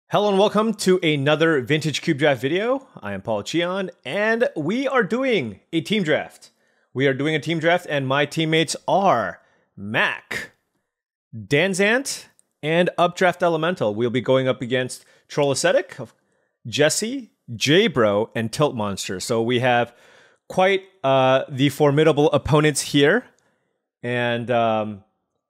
Hello and welcome to another Vintage Cube Draft video. I am Paulcheon, and we are doing a team draft. We are doing a team draft, and my teammates are Mac, Danzant, and Updraft Elemental. We'll be going up against Troll Ascetic, Jesse, J-Bro, and Tilt Monster. So we have quite the formidable opponents here, and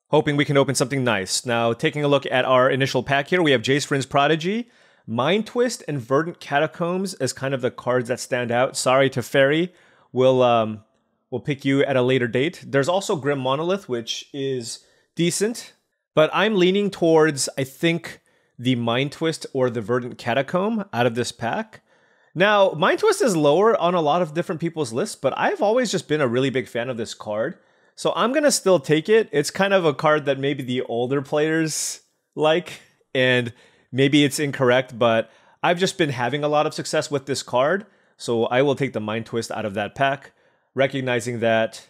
hoping we can open something nice. Now, taking a look at our initial pack here, we have Jace Vryn's Prodigy, Mind Twist, and Verdant Catacombs as kind of the cards that stand out. Sorry to Fairy, we'll pick you at a later date. There's also Grim Monolith, which is decent, but I'm leaning towards, I think, the Mind Twist or the Verdant Catacomb out of this pack. Now, Mind Twist is lower on a lot of different people's lists, but I've always just been a really big fan of this card. So I'm going to still take it. It's kind of a card that maybe the older players like, and maybe it's incorrect, but I've just been having a lot of success with this card. So I will take the Mind Twist out of that pack, recognizing that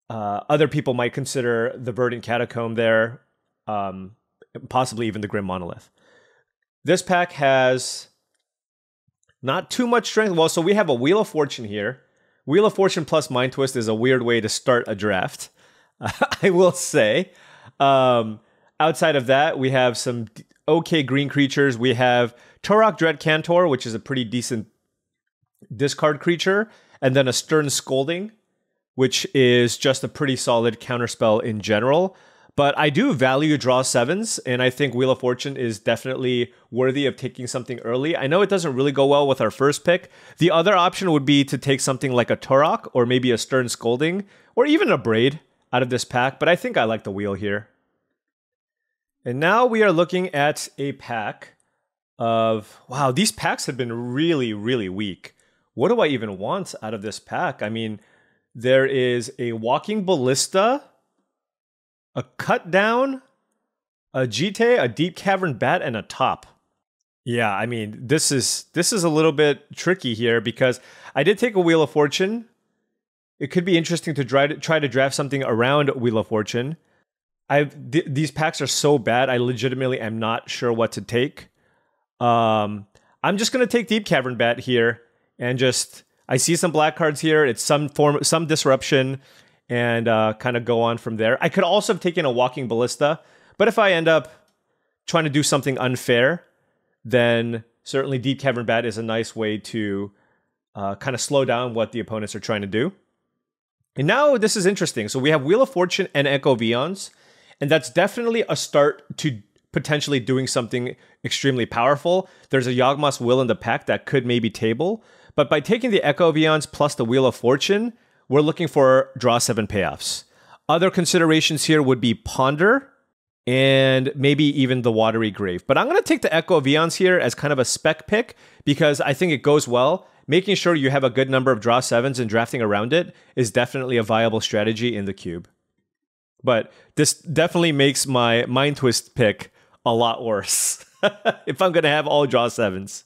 other people might consider the Verdant Catacomb there, possibly even the Grim Monolith. This pack has not too much strength. Well, so we have a Wheel of Fortune here. Wheel of Fortune plus Mind Twist is a weird way to start a draft, I will say. Outside of that, we have some okay green creatures. We have Turok Dread Cantor, which is a pretty decent discard creature, and then a Stern Scolding, which is just a pretty solid counterspell in general. But I do value draw sevens, and I think Wheel of Fortune is definitely worthy of taking something early. I know it doesn't really go well with our first pick. The other option would be to take something like a Turok, or maybe a Stern Scolding, or even a Braid out of this pack, but I think I like the wheel here. And now we are looking at a pack of... Wow, these packs have been really, really weak. What do I even want out of this pack? I mean, there is a Walking Ballista, a Cut Down, a Jite, a Deep Cavern Bat, and a Top. Yeah, I mean, this is a little bit tricky here because I did take a Wheel of Fortune. It could be interesting to try to draft something around Wheel of Fortune. These packs are so bad, I legitimately am not sure what to take. I'm just gonna take Deep Cavern Bat here and I see some black cards here. It's some disruption, and kind of go on from there. I could also have taken a Walking Ballista, but if I end up trying to do something unfair, then certainly Deep Cavern Bat is a nice way to kind of slow down what the opponents are trying to do. And now this is interesting. So we have Wheel of Fortune and Echo Vions, and that's definitely a start to potentially doing something extremely powerful. There's a Yawgmoth's Will in the pack that could maybe table, but by taking the Echo Vions plus the Wheel of Fortune, we're looking for draw 7 payoffs. Other considerations here would be Ponder and maybe even the Watery Grave. But I'm going to take the Echo Vions here as kind of a spec pick because I think it goes well. Making sure you have a good number of draw 7s and drafting around it is definitely a viable strategy in the cube. But this definitely makes my Mind Twist pick a lot worse if I'm going to have all draw 7s.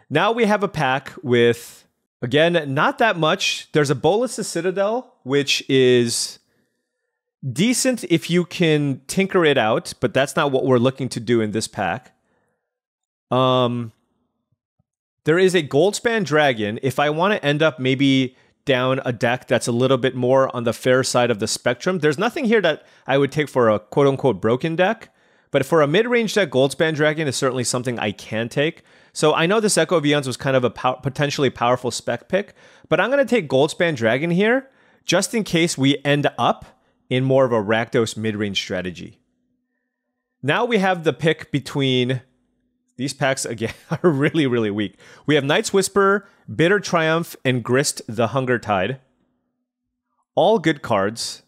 Now we have a pack with... Again, not that much. There's a Bolas's Citadel, which is decent if you can tinker it out, but that's not what we're looking to do in this pack. There is a Goldspan Dragon. If I want to end up maybe down a deck that's a little bit more on the fair side of the spectrum, there's nothing here that I would take for a quote-unquote broken deck, but for a mid-range deck, Goldspan Dragon is certainly something I can take. So I know this Echo Vions was kind of a potentially powerful spec pick, but I'm going to take Goldspan Dragon here, just in case we end up in more of a Rakdos mid-range strategy. Now we have the pick between... These packs, again, are really, really weak. We have Night's Whisper, Bitter Triumph, and Grist the Hunger Tide. All good cards.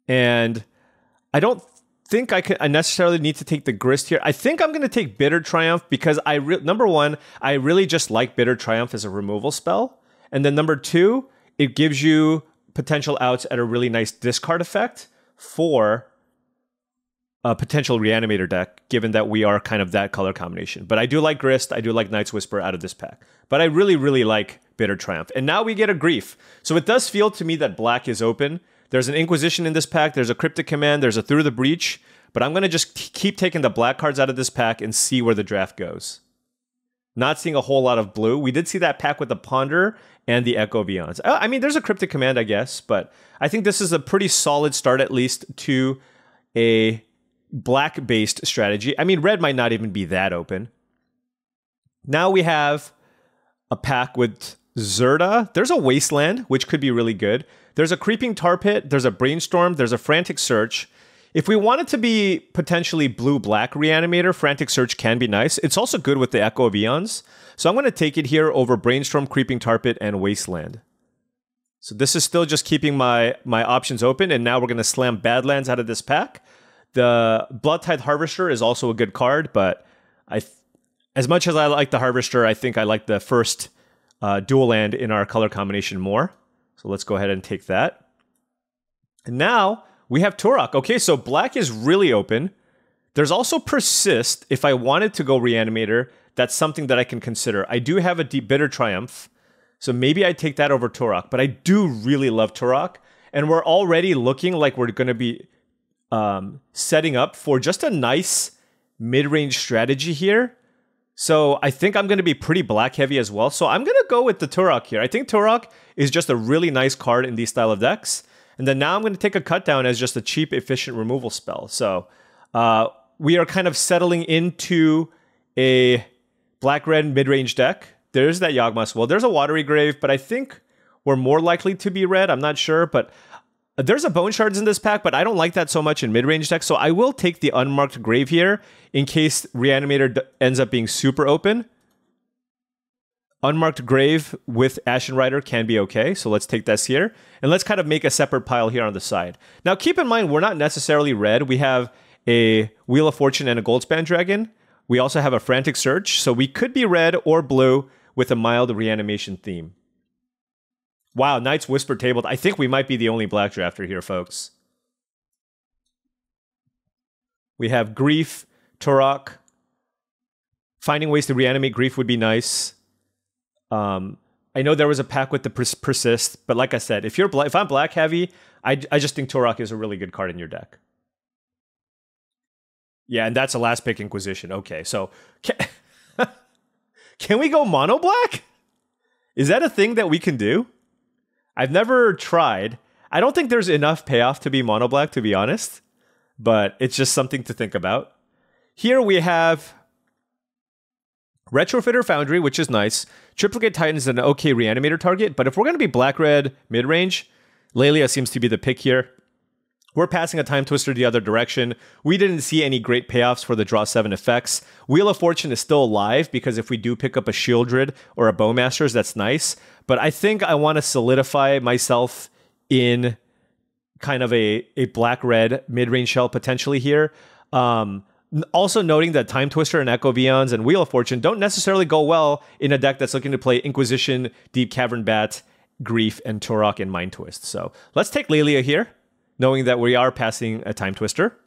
And I don't think I necessarily need to take the Grist here. I think I'm going to take Bitter Triumph because number one, I really just like Bitter Triumph as a removal spell. And then number two, it gives you potential outs at a really nice discard effect for a potential Reanimator deck, given that we are kind of that color combination. But I do like Grist, I do like Night's Whisper out of this pack. But I really, really like Bitter Triumph. And now we get a Grief. So it does feel to me that black is open. There's an Inquisition in this pack, there's a Cryptic Command, there's a Through the Breach. but I'm going to just keep taking the black cards out of this pack and see where the draft goes. Not seeing a whole lot of blue. We did see that pack with the Ponder and the Echo Beyonds. I mean, there's a Cryptic Command, I guess, but I think this is a pretty solid start, at least, to a black-based strategy. I mean, red might not even be that open. Now we have a pack with Zerda. There's a Wasteland, which could be really good. There's a Creeping Tar Pit. There's a Brainstorm. There's a Frantic Search. If we want it to be potentially blue-black Reanimator, Frantic Search can be nice. It's also good with the Echo of Eons. So I'm going to take it here over Brainstorm, Creeping Tar Pit, and Wasteland. So this is still just keeping my options open, and now we're going to slam Badlands out of this pack. The Bloodtithe Harvester is also a good card, but as much as I like the Harvester, I think I like the first dual land in our color combination more. So let's go ahead and take that. And now we have Turok. Okay, so black is really open. There's also Persist. If I wanted to go Reanimator, that's something that I can consider. I do have a Deep Bitter Triumph, so maybe I take that over Turok. But I do really love Turok, and we're already looking like we're going to be setting up for just a nice mid-range strategy here. So I think I'm going to be pretty black heavy as well. So I'm going to go with the Turok here. I think Turok is just a really nice card in these style of decks. And then now I'm going to take a cut down as just a cheap, efficient removal spell. So we are kind of settling into a black-red mid-range deck. There's that Yawgmoth's Will. There's a Watery Grave, but I think we're more likely to be red. I'm not sure, but there's a Bone Shards in this pack, but I don't like that so much in mid-range decks. So I will take the Unmarked Grave here in case Reanimator ends up being super open. Unmarked Grave with Ashen Rider can be okay, so let's take this here. And let's kind of make a separate pile here on the side. Now keep in mind, we're not necessarily red. We have a Wheel of Fortune and a Goldspan Dragon. We also have a Frantic Search, so we could be red or blue with a mild reanimation theme. Wow, Knight's Whisper tabled. I think we might be the only black drafter here, folks. We have Grief, Turok. Finding ways to reanimate Grief would be nice. I know there was a pack with the Persist, but like I said, if I'm black heavy, I just think Turok is a really good card in your deck. Yeah, and that's a last pick Inquisition. Okay, so can we go mono black? Is that a thing that we can do? I've never tried. I don't think there's enough payoff to be mono black, to be honest, but it's just something to think about. Here we have Retrofitter Foundry, which is nice. Triplicate Titan is an okay Reanimator target, but if we're going to be black-red mid-range, Lelia seems to be the pick here. We're passing a Time Twister the other direction. We didn't see any great payoffs for the Draw 7 effects. Wheel of Fortune is still alive, because if we do pick up a Shieldred or a Bowmasters, that's nice. But I think I want to solidify myself in kind of a black-red mid-range shell potentially here. Also noting that Time Twister and Echo Beyonds and Wheel of Fortune don't necessarily go well in a deck that's looking to play Inquisition, Deep Cavern Bat, Grief, and Turok and Mind Twist. So let's take Lelia here, knowing that we are passing a Time Twister.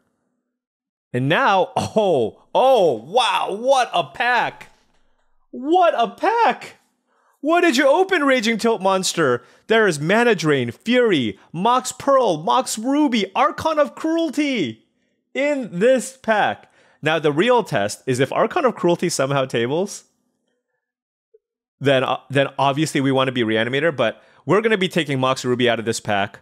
And now, oh, wow, what a pack! What a pack! What did you open, Raging Tilt Monster? There is Mana Drain, Fury, Mox Pearl, Mox Ruby, Archon of Cruelty in this pack. Now, the real test is if Archon of Cruelty somehow tables, then obviously we want to be Reanimator, but we're going to be taking Mox Ruby out of this pack.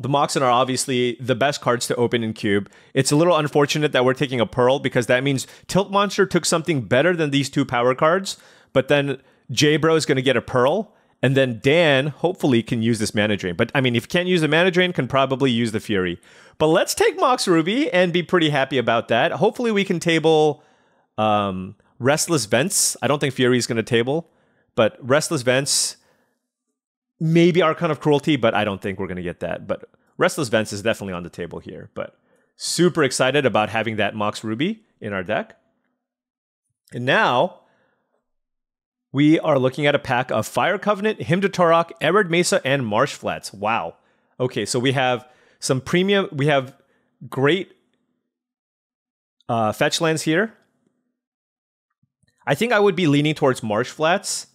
The Moxen are obviously the best cards to open in Cube. It's a little unfortunate that we're taking a Pearl, because that means Tilt Monster took something better than these two power cards, but then J-Bro is going to get a Pearl, and then Dan, hopefully, can use this Mana Drain. But, I mean, if you can't use the Mana Drain, can probably use the Fury. But let's take Mox Ruby and be pretty happy about that. Hopefully, we can table Restless Vents. I don't think Fury is going to table, but Restless Vents, maybe Archon of Cruelty, but I don't think we're going to get that. But Restless Vents is definitely on the table here. But super excited about having that Mox Ruby in our deck. And now we are looking at a pack of Fire Covenant, Hymn to Turok, Arid Mesa, and Marsh Flats. Wow. Okay, so we have some premium. We have great fetch lands here. I think I would be leaning towards Marsh Flats.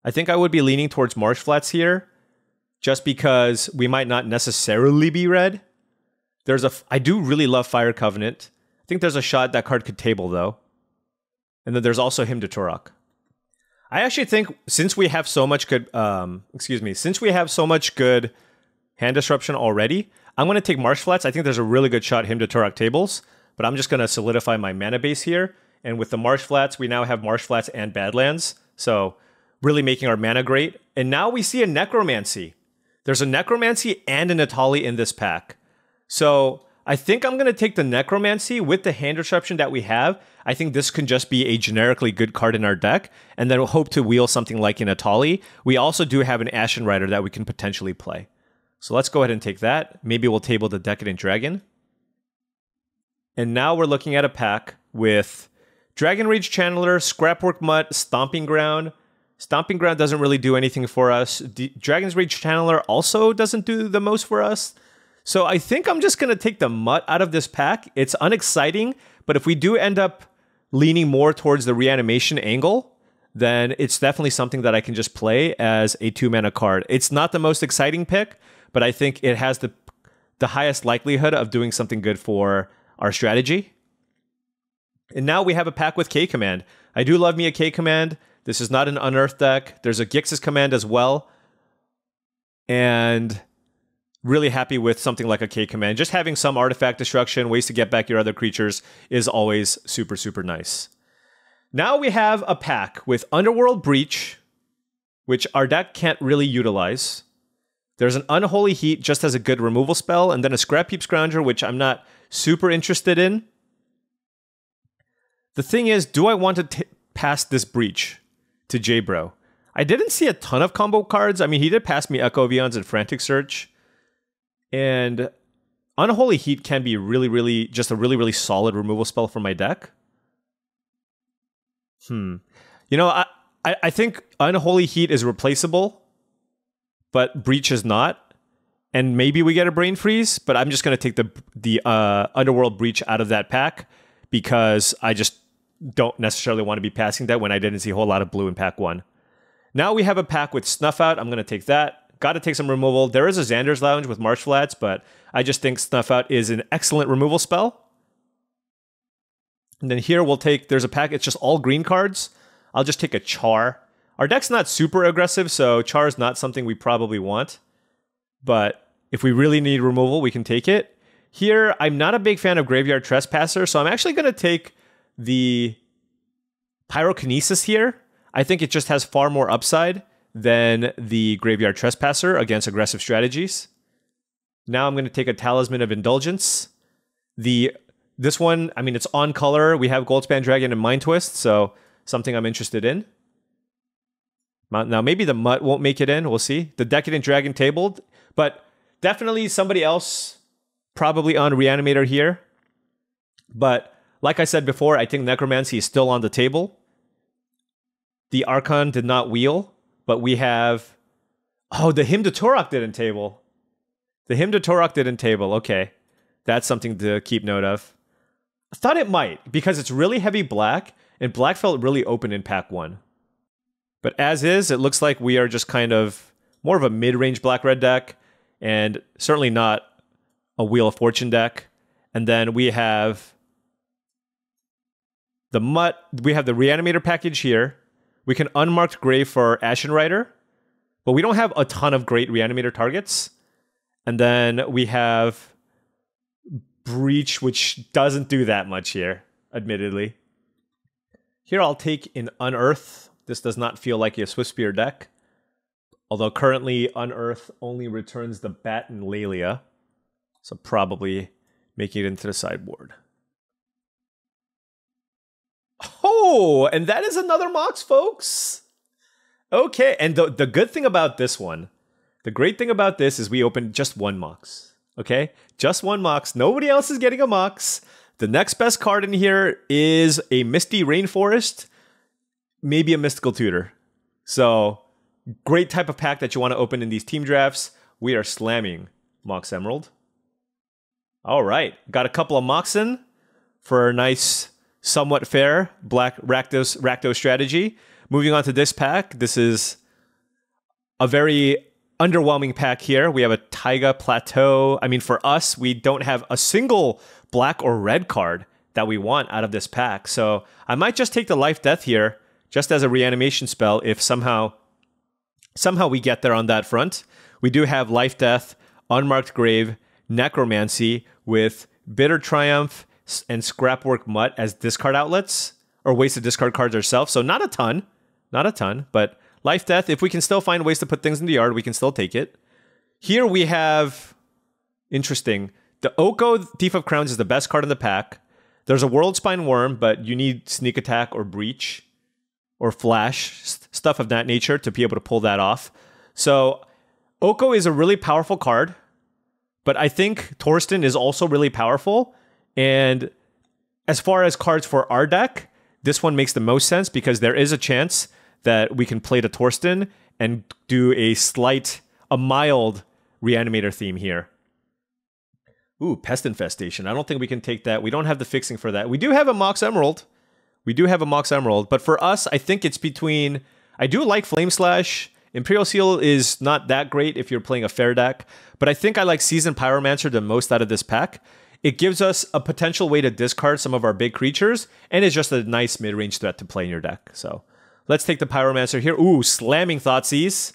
Here, just because we might not necessarily be red. I do really love Fire Covenant. I think there's a shot that card could table though. And then there's also Hymn to Torok. I actually think since we have so much good, since we have so much good hand disruption already, I'm going to take Marsh Flats. I think there's a really good shot Hymn to Torok tables, but I'm just going to solidify my mana base here. And with the Marsh Flats, we now have Marsh Flats and Badlands. So really making our mana great. And now we see a Necromancy. There's a Necromancy and a Natali in this pack. So I think I'm going to take the Necromancy with the hand disruption that we have. I think this can just be a generically good card in our deck, and then we'll hope to wheel something like an Natali. We also do have an Ashen Rider that we can potentially play. So let's go ahead and take that. Maybe we'll table the Decadent Dragon. And now we're looking at a pack with Dragon Rage Channeler, Scrapwork Mutt, Stomping Ground. Stomping Ground doesn't really do anything for us. Dragon's Rage Channeler also doesn't do the most for us. So I think I'm just going to take the Mutt out of this pack. It's unexciting, but if we do end up leaning more towards the reanimation angle, then it's definitely something that I can just play as a 2-mana card. It's not the most exciting pick, but I think it has the highest likelihood of doing something good for our strategy. And now we have a pack with K-Command. I do love me a K-Command. This is not an Unearthed deck. There's a Gix's Command as well. And really happy with something like a K-Command. Just having some artifact destruction, ways to get back your other creatures is always super, super nice. Now we have a pack with Underworld Breach, which our deck can't really utilize. There's an Unholy Heat just as a good removal spell, and then a Scrap Heap Scrounger, which I'm not super interested in. The thing is, do I want to pass this Breach to J-Bro? I didn't see a ton of combo cards. I mean, he did pass me Echo Vions and Frantic Search. And Unholy Heat can be just a really solid removal spell for my deck. You know, I think Unholy Heat is replaceable, but Breach is not. And maybe we get a Brain Freeze, but I'm just going to take the Underworld Breach out of that pack because I just don't necessarily want to be passing that when I didn't see a whole lot of blue in pack 1. Now we have a pack with Snuff Out. I'm going to take that. Got to take some removal. There is a Xander's Lounge with Marsh Flats, but I just think Snuff Out is an excellent removal spell. And then here we'll take, there's a pack, it's just all green cards. I'll just take a Char. Our deck's not super aggressive, so Char is not something we probably want. But if we really need removal, we can take it. Here, I'm not a big fan of Graveyard Trespasser, so I'm actually going to take the Pyrokinesis here. I think it just has far more upside than the Graveyard Trespasser against aggressive strategies. Now I'm going to take a Talisman of Indulgence. This one, I mean, it's on color. We have Goldspan Dragon and Mind Twist, so something I'm interested in. Now, maybe the Mutt won't make it in. We'll see. The Decadent Dragon tabled, but definitely somebody else probably on Reanimator here. But like I said before, I think Necromancy is still on the table. The Archon did not wheel. But we have... Oh, the Hymn to Torok didn't table. The Hymn to Torok didn't table. Okay. That's something to keep note of. I thought it might, because it's really heavy black, and black felt really open in pack 1. But as is, it looks like we are just kind of more of a mid-range black-red deck, and certainly not a Wheel of Fortune deck. And then we have the Mutt. We have the Reanimator package here. We can Unmarked Grave for Ashen Rider, but we don't have a ton of great Reanimator targets. And then we have Breach, which doesn't do that much here, admittedly. Here I'll take an Unearth. This does not feel like a Swiftspear deck, although currently Unearth only returns the Bat and Lelia, so probably making it into the sideboard. Oh, and that is another Mox, folks. Okay, and the good thing about this one, the great thing about this is we opened just one Mox. Okay, just one Mox. Nobody else is getting a Mox. The next best card in here is a Misty Rainforest, maybe a Mystical Tutor. So, great type of pack that you want to open in these team drafts. We are slamming Mox Emerald. All right, got a couple of Moxen for a nice, somewhat fair black Rakdos strategy. Moving on to this pack, this is a very underwhelming pack here. We have a Taiga Plateau. I mean, for us, we don't have a single black or red card that we want out of this pack. So I might just take the Life Death here, just as a reanimation spell if somehow we get there on that front. We do have Life Death, Unmarked Grave, Necromancy with Bitter Triumph and Scrapwork Mutt as discard outlets, or ways to discard cards ourselves. So not a ton, but Life Death, if we can still find ways to put things in the yard, we can still take it. Here we have, interesting, the Oko Thief of Crowns is the best card in the pack. There's a World Spine Worm, but you need Sneak Attack or Breach or Flash, stuff of that nature to be able to pull that off. So Oko is a really powerful card, but I think Torsten is also really powerful. And as far as cards for our deck, this one makes the most sense because there is a chance that we can play the Torsten and do a mild Reanimator theme here. Ooh, Pest Infestation. I don't think we can take that. We don't have the fixing for that. We do have a Mox Emerald. But for us, I think it's between... I do like Flame Slash. Imperial Seal is not that great if you're playing a fair deck, but I think I like Seasoned Pyromancer the most out of this pack. It gives us a potential way to discard some of our big creatures, and it's just a nice mid-range threat to play in your deck. So let's take the Pyromancer here. Ooh, slamming Thoughtseize.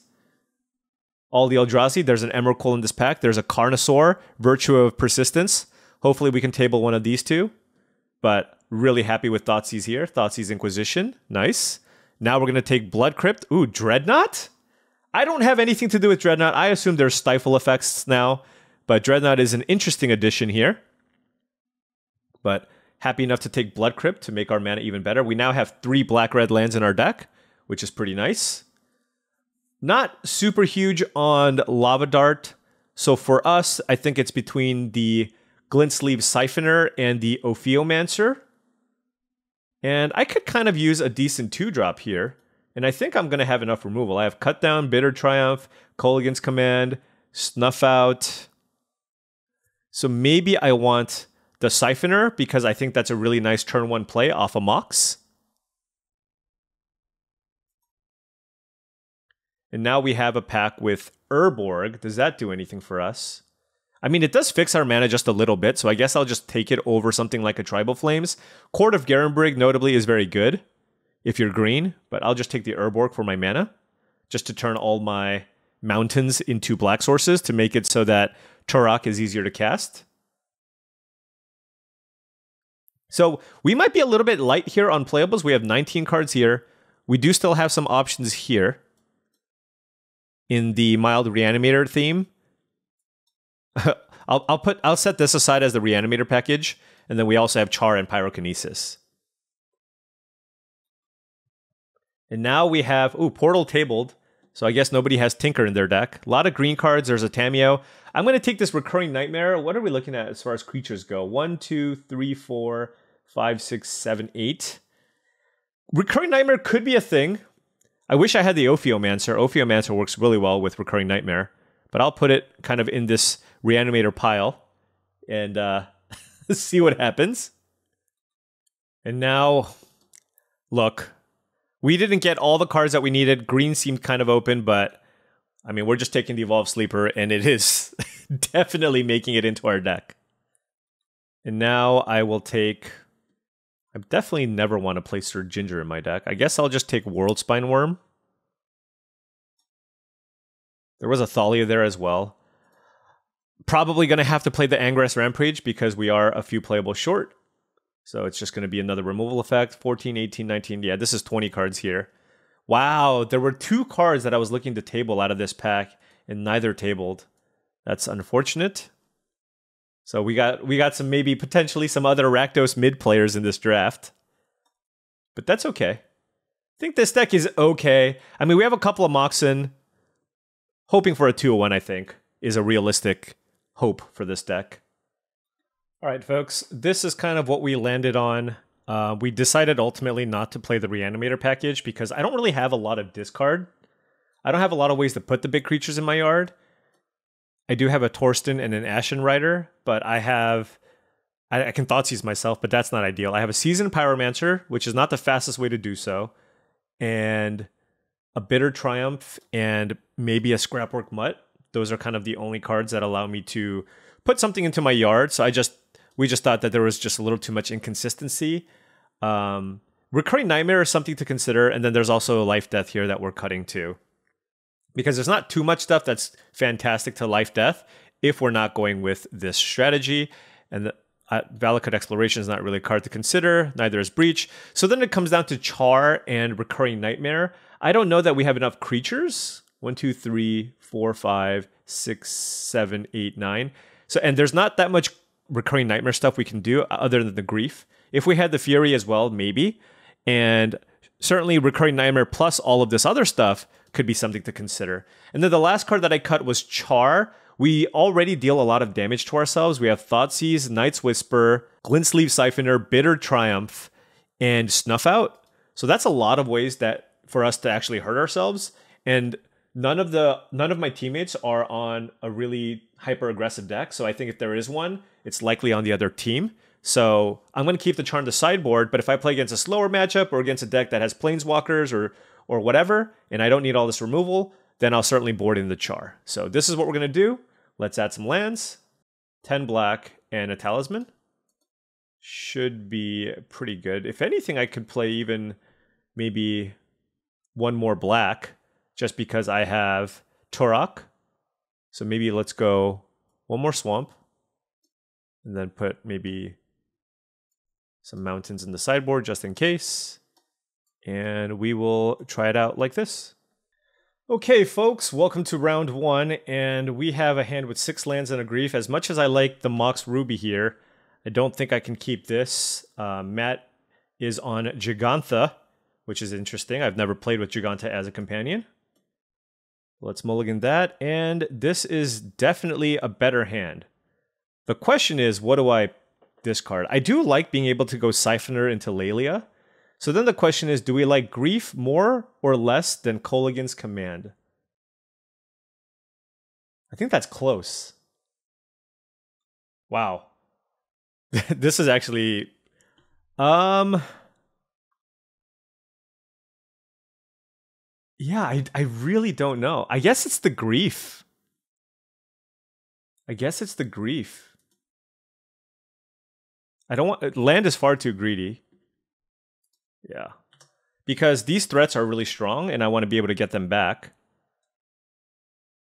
All the Eldrazi. There's an Emrakul in this pack. There's a Carnosaur, Virtue of Persistence. Hopefully we can table one of these two. But really happy with Thoughtseize here. Thoughtseize Inquisition. Nice. Now we're going to take Blood Crypt. Ooh, Dreadnought? I don't have anything to do with Dreadnought. I assume there's Stifle effects now. But Dreadnought is an interesting addition here. But happy enough to take Blood Crypt to make our mana even better. We now have 3 black-red lands in our deck, which is pretty nice. Not super huge on Lava Dart. So for us, I think it's between the Glint Sleeve Siphoner and the Ophiomancer. And I could kind of use a decent 2-drop here. And I think I'm going to have enough removal. I have Cut Down, Bitter Triumph, Kolaghan's Command, Snuff Out. So maybe I want the Siphoner because I think that's a really nice turn 1 play off of Mox. And now we have a pack with Urborg. Does that do anything for us? I mean, it does fix our mana just a little bit, so I guess I'll just take it over something like a Tribal Flames. Court of Garenbrig, notably, is very good if you're green, but I'll just take the Urborg for my mana, just to turn all my mountains into black sources to make it so that Turok is easier to cast. So we might be a little bit light here on playables. We have 19 cards here. We do still have some options here in the mild Reanimator theme. I'll set this aside as the Reanimator package, and then we also have Char and Pyrokinesis. And now we have Portal tabled, so I guess nobody has Tinker in their deck. A lot of green cards. There's a Tameo. I'm going to take this Recurring Nightmare. What are we looking at as far as creatures go? 1, 2, 3, 4, 5, 6, 7, 8. Recurring Nightmare could be a thing. I wish I had the Ophiomancer. Ophiomancer works really well with Recurring Nightmare. But I'll put it kind of in this Reanimator pile and see what happens. And now, look, we didn't get all the cards that we needed. Green seemed kind of open, but I mean, we're just taking the Evolved Sleeper, and it is definitely making it into our deck. And now I will take... I definitely never want to play Sir Ginger in my deck. I guess I'll just take World Spine Worm. There was a Thalia there as well. Probably going to have to play the Angrass Rampage because we are a few playable short. So it's just going to be another removal effect. 14, 18, 19. Yeah, this is 20 cards here. Wow, there were 2 cards that I was looking to table out of this pack, and neither tabled. That's unfortunate. So we got some, maybe potentially some other Rakdos mid players in this draft. But that's okay. I think this deck is okay. I mean, we have a couple of Moxen. Hoping for a 2-1, I think, is a realistic hope for this deck. All right, folks, this is kind of what we landed on. We decided ultimately not to play the Reanimator package because I don't really have a lot of discard. I don't have a lot of ways to put the big creatures in my yard. I do have a Torsten and an Ashen Rider, but I can Thoughtseize myself, but that's not ideal. I have a Seasoned Pyromancer, which is not the fastest way to do so. And a Bitter Triumph, and maybe a Scrapwork Mutt. Those are kind of the only cards that allow me to put something into my yard. So we just thought that there was just a little too much inconsistency. Recurring Nightmare is something to consider, and then there's also Life Death here that we're cutting too. Because there's not too much stuff that's fantastic to Life Death if we're not going with this strategy. And Valakut Exploration is not really a card to consider, neither is Breach. So then it comes down to Char and Recurring Nightmare. I don't know that we have enough creatures. 1, 2, 3, 4, 5, 6, 7, 8, 9. So, and there's not that much Recurring Nightmare stuff we can do other than the Grief. If we had the Fury as well, maybe. And certainly Recurring Nightmare plus all of this other stuff could be something to consider. And then the last card that I cut was Char. We already deal a lot of damage to ourselves. We have Thoughtseize, Night's Whisper, Glintsleeve Siphoner, Bitter Triumph, and Snuff Out. So that's a lot of ways that for us to actually hurt ourselves. And none of my teammates are on a really hyper aggressive deck. So I think if there is one, it's likely on the other team. So I'm going to keep the Char on the sideboard, but if I play against a slower matchup or against a deck that has Planeswalkers or whatever, and I don't need all this removal, then I'll certainly board in the Char. So this is what we're going to do. Let's add some lands. 10 black and a Talisman. Should be pretty good. If anything, I could play even maybe one more black just because I have Turok. So maybe let's go one more Swamp and then put maybe some mountains in the sideboard just in case. And we will try it out like this. Okay, folks, welcome to round 1, and we have a hand with 6 lands and a Grief. As much as I like the Mox Ruby here, I don't think I can keep this. Matt is on Gigantha, which is interesting. I've never played with Gigantha as a companion. Let's mulligan that, and this is definitely a better hand. The question is, what do I discard? I do like being able to go Siphoner into Lelia. So then the question is, do we like Grief more or less than Kolaghan's Command? I think that's close. Wow. This is actually... Yeah, I really don't know. I guess it's the Grief. I don't want... Land is far too greedy. Yeah. Because these threats are really strong, and I want to be able to get them back.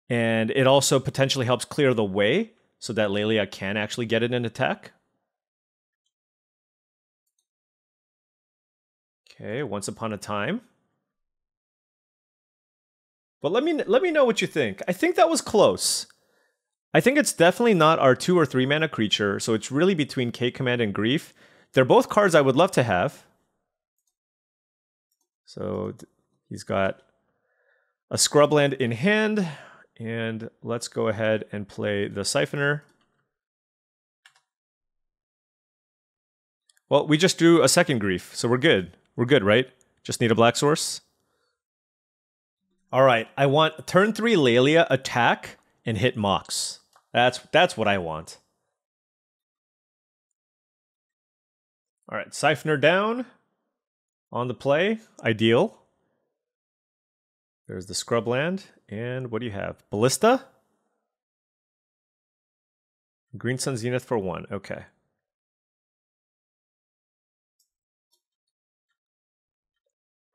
And it also potentially helps clear the way, so that Lelia can actually get in an attack. Okay, Once Upon a Time. But let me know what you think. I think that was close. I think it's definitely not our 2 or 3 mana creature, so it's really between K-Command and Grief. They're both cards I would love to have. So he's got a Scrubland in hand, and let's go ahead and play the Siphoner. Well, we just drew a second Grief, so we're good. We're good, right? Just need a black source. All right, I want turn 3 Lelia attack and hit Mox. That's what I want. All right, Siphoner down. On the play, ideal. There's the Scrubland. And what do you have? Ballista? Green Sun Zenith for 1. Okay.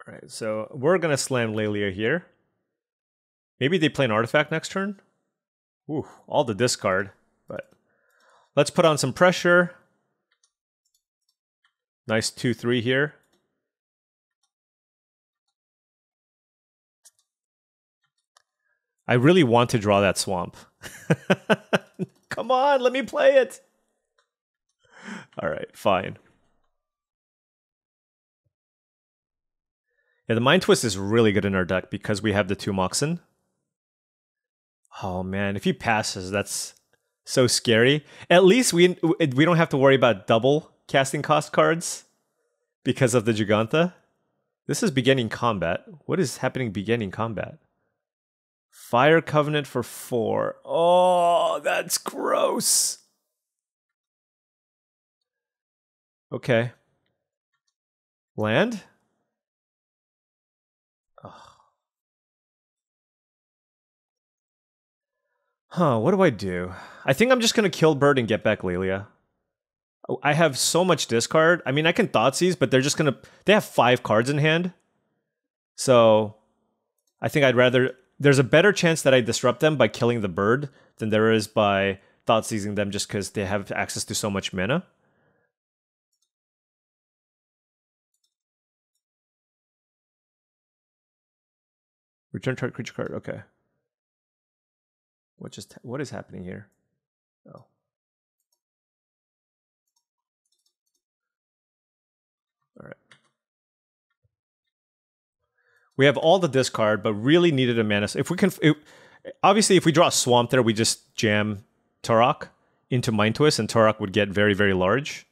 All right, so we're going to slam Lelia here. Maybe they play an artifact next turn? Ooh, all the discard. But let's put on some pressure. Nice 2-3 here. I really want to draw that Swamp. Come on, let me play it. All right, fine. Yeah, the Mind Twist is really good in our deck because we have the 2 Moxen. Oh man, if he passes, that's so scary. At least we don't have to worry about double casting cost cards because of the Gigantha. This is beginning combat. What is happening beginning combat? Fire Covenant for 4. Oh, that's gross. Okay. Land? Oh. Huh, what do I do? I think I'm just going to kill Bird and get back Lelia. I have so much discard. I mean, I can Thoughtseize, but they're just going to... They have 5 cards in hand. So I think I'd rather... There's a better chance that I disrupt them by killing the Bird than there is by Thoughtseizing them just because they have access to so much mana. Return target creature card. Okay. What is happening here? Oh. All right. We have all the discard, but really needed a mana. If we can, obviously, if we draw a swamp there, we just jam Turok into Mind Twist, and Turok would get very, very large.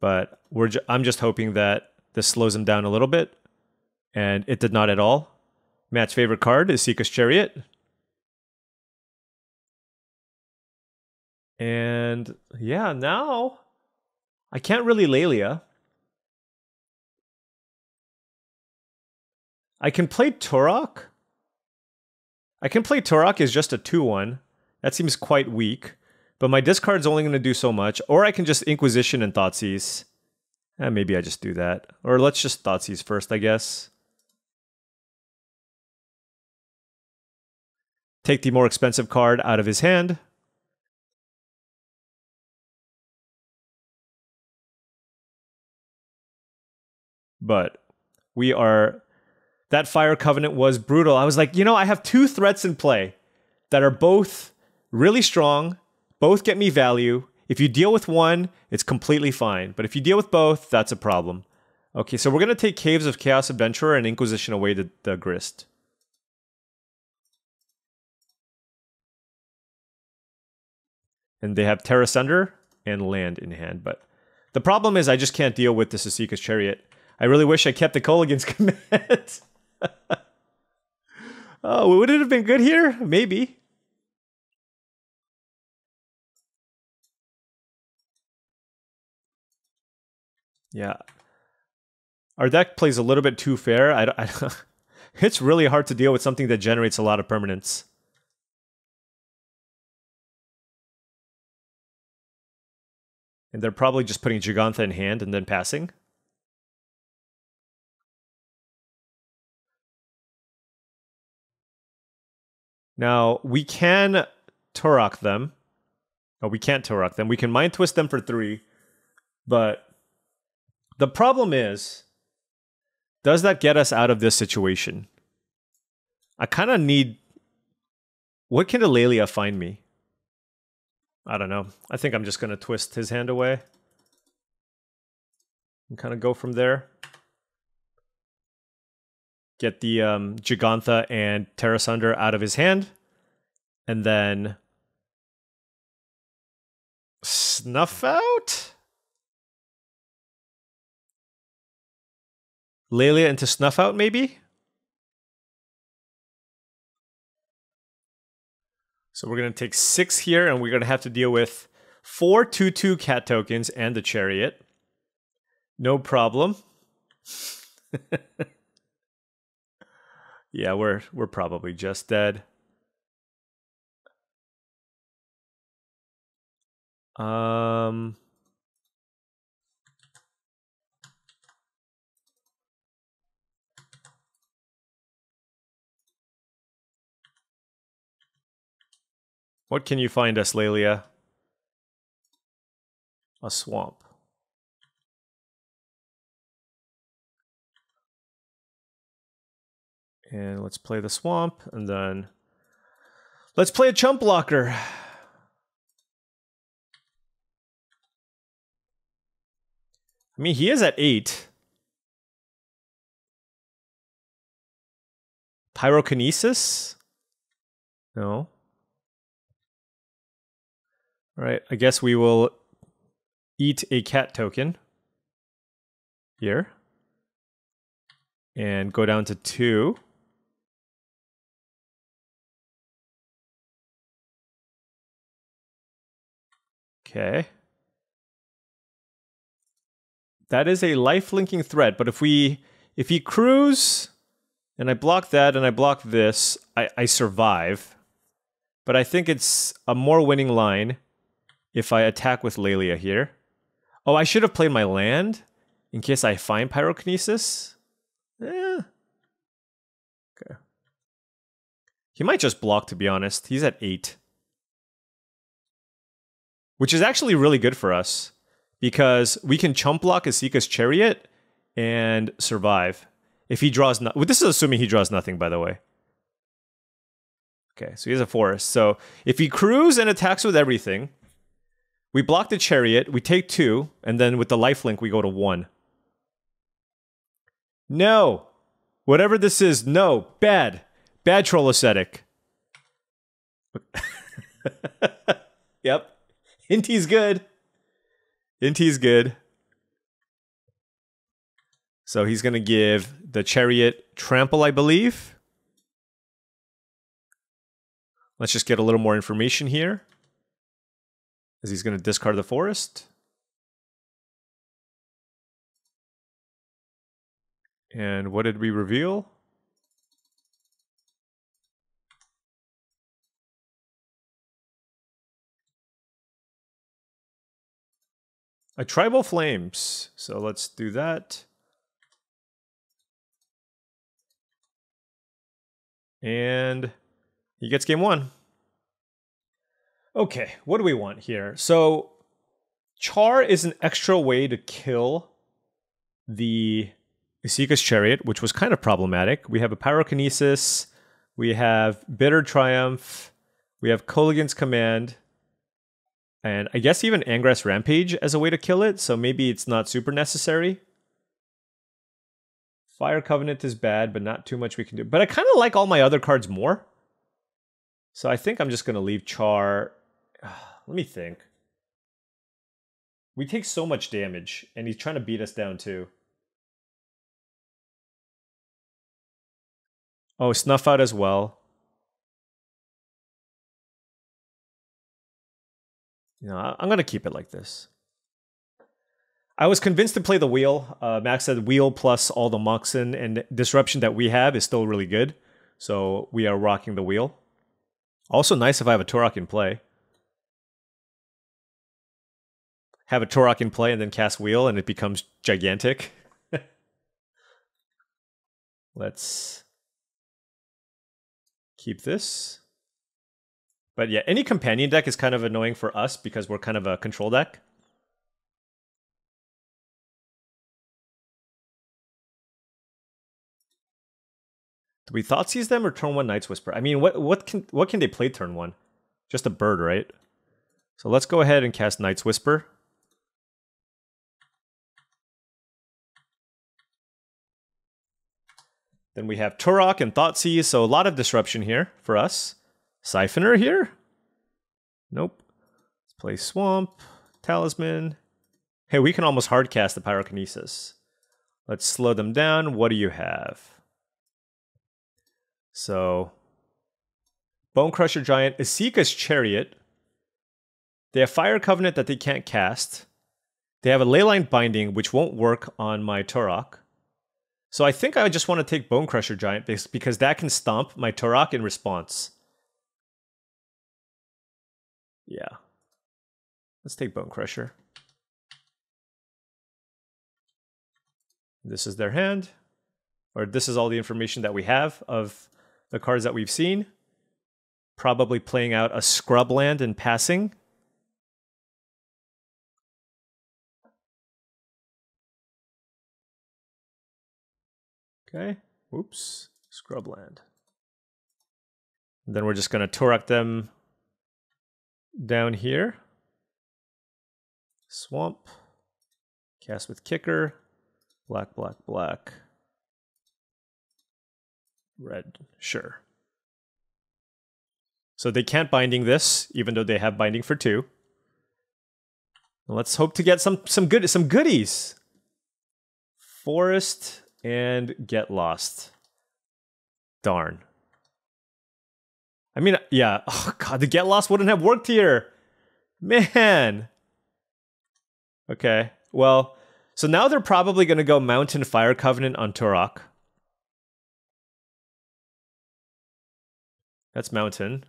But I'm just hoping that this slows him down a little bit, and it did not at all. Matt's favorite card is Seeker's Chariot. And yeah, now I can't really Lelia. I can play Turok. I can play Turok as just a 2/1. That seems quite weak. But my discard's only going to do so much. Or I can just Inquisition and Thoughtseize. Maybe I just do that. Or let's just Thoughtseize first, I guess. Take the more expensive card out of his hand. But we are... That Fire Covenant was brutal. I was like, you know, I have 2 threats in play that are both really strong, both get me value. If you deal with one, it's completely fine. But if you deal with both, that's a problem. Okay, so we're going to take Caves of Chaos Adventurer and Inquisition away the Grist. And they have Terra Sunder and land in hand. But the problem is I just can't deal with the Sasika's Chariot. I really wish I kept the Kolaghan's Command. Oh, would it have been good here? Maybe. Yeah. Our deck plays a little bit too fair. It's really hard to deal with something that generates a lot of permanents. And they're probably just putting Gigantha in hand and then passing. Now, we can Turok them. Oh, we can't Turok them. We can Mind Twist them for 3. But the problem is, does that get us out of this situation? I kind of need... What can Lelia find me? I don't know. I think I'm just going to twist his hand away. And kind of go from there. Get the Gigantha and Terra Sunder out of his hand. And then... Snuff out? Lelia into Snuff out, maybe? So we're going to take 6 here, and we're going to have to deal with 4 2/2 cat tokens and the Chariot. No problem. Yeah, we're probably just dead. What can you find us, Lelia? A swamp. And let's play the swamp, and then let's play a chump blocker. I mean, he is at 8. Pyrokinesis? No. All right, I guess we will eat a cat token here and go down to 2. Okay. That is a life-linking threat, but if he cruise and I block that and I block this, I survive. But I think it's a more winning line if I attack with Lelia here. Oh, I should have played my land in case I find Pyrokinesis. Eh. Okay. He might just block, to be honest. He's at 8. Which is actually really good for us, because we can chump block Esika's Chariot and survive. If he draws no— well, this is assuming he draws nothing, by the way. Okay, so he has a forest. So if he crews and attacks with everything, we block the Chariot, we take 2, and then with the lifelink we go to 1. No! Whatever this is, no. Bad. Bad troll aesthetic. Yep. Inti's good. Inti's good. So he's going to give the Chariot trample, I believe. Let's just get a little more information here, as he's going to discard the forest. And what did we reveal? A Tribal Flames. So let's do that. And he gets game 1. Okay, what do we want here? So Char is an extra way to kill the Esika's Chariot, which was kind of problematic. We have a Pyrokinesis, we have Bitter Triumph, we have Kolaghan's Command, and I guess even Angrass Rampage as a way to kill it, so maybe it's not super necessary. Fire Covenant is bad, but not too much we can do. But I kind of like all my other cards more. So I think I'm just going to leave Char. Let me think. We take so much damage, and he's trying to beat us down too. Oh, Snuff Out as well. No, I'm going to keep it like this. I was convinced to play the wheel. Max said wheel plus all the Moxen and disruption that we have is still really good. So we are rocking the wheel. Also nice if I have a Turok in play. Have a Turok in play and then cast wheel and it becomes gigantic. Let's keep this. But yeah, any companion deck is kind of annoying for us because we're kind of a control deck. Do we Thoughtseize them or turn 1 Night's Whisper? I mean, what can they play turn 1? Just a bird, right? So let's go ahead and cast Night's Whisper. Then we have Turok and Thoughtseize, so a lot of disruption here for us. Siphoner here? Nope. Let's play Swamp, Talisman. Hey, we can almost hardcast the Pyrokinesis. Let's slow them down. What do you have? So, Bone Crusher Giant, Esika's Chariot. They have Fire Covenant that they can't cast. They have a Leyline Binding, which won't work on my Turok. So I think I just want to take Bone Crusher Giant because that can stomp my Turok in response. Yeah. Let's take Bone Crusher. This is their hand. Or this is all the information that we have of the cards that we've seen. Probably playing out a Scrubland and passing. Okay. Oops. Scrubland. And then we're just going to Turok them down here. Swamp. Cast with Kicker. Black, black, black. Red. Sure. So they can't binding this, even though they have binding for 2. Let's hope to get some goodies. Forest and Get Lost. Darn. I mean, yeah. Oh god, the Get Lost wouldn't have worked here. Man. Okay. Well, so now they're probably going to go Mountain Fire Covenant on Turok. That's Mountain.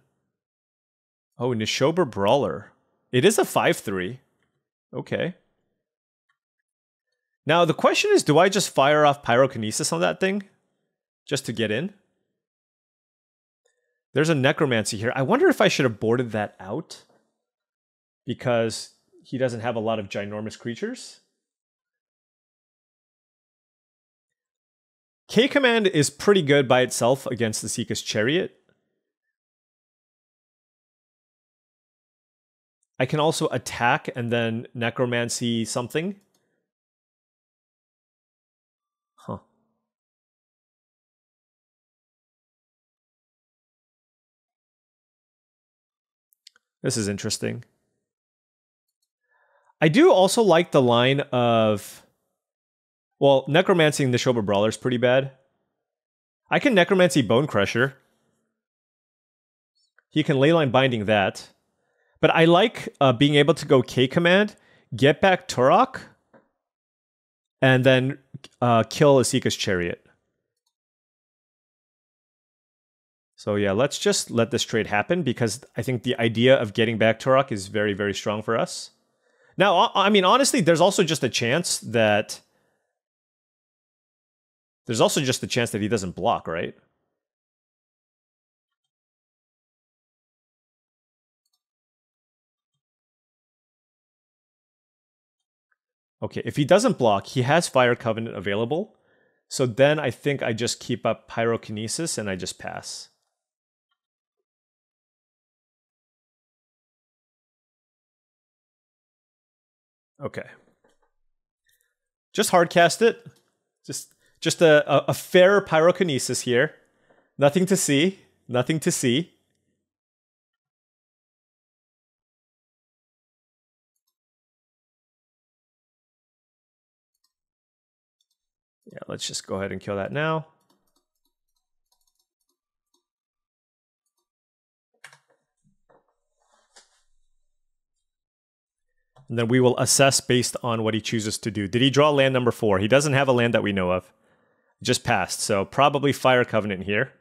Oh, Nishoba Brawler. It is a 5/3. Okay. Now, the question is, do I just fire off Pyrokinesis on that thing? Just to get in? There's a Necromancy here. I wonder if I should have boarded that out. Because he doesn't have a lot of ginormous creatures. K-Command is pretty good by itself against the Seeker's Chariot. I can also attack and then Necromancy something. Huh. This is interesting. I do also like the line of... Well, Necromancying the Nishoba Brawler is pretty bad. I can Necromancy Bone Crusher. He can Leyline Binding that. But I like being able to go K-Command, get back Turok, and then kill Asika's Chariot. So yeah, let's just let this trade happen because I think the idea of getting back Turok is very, very strong for us. Now, I mean, honestly, there's also just a chance that... There's also just the chance that he doesn't block, right? Okay, if he doesn't block, he has Fire Covenant available. So then I think I just keep up Pyrokinesis and I just pass. Okay. Just hardcast it. Just a fair Pyrokinesis here. Nothing to see. Nothing to see. Yeah, let's just go ahead and kill that now. And then we will assess based on what he chooses to do. Did he draw land number 4? He doesn't have a land that we know of. Just passed, so probably Fire Covenant here.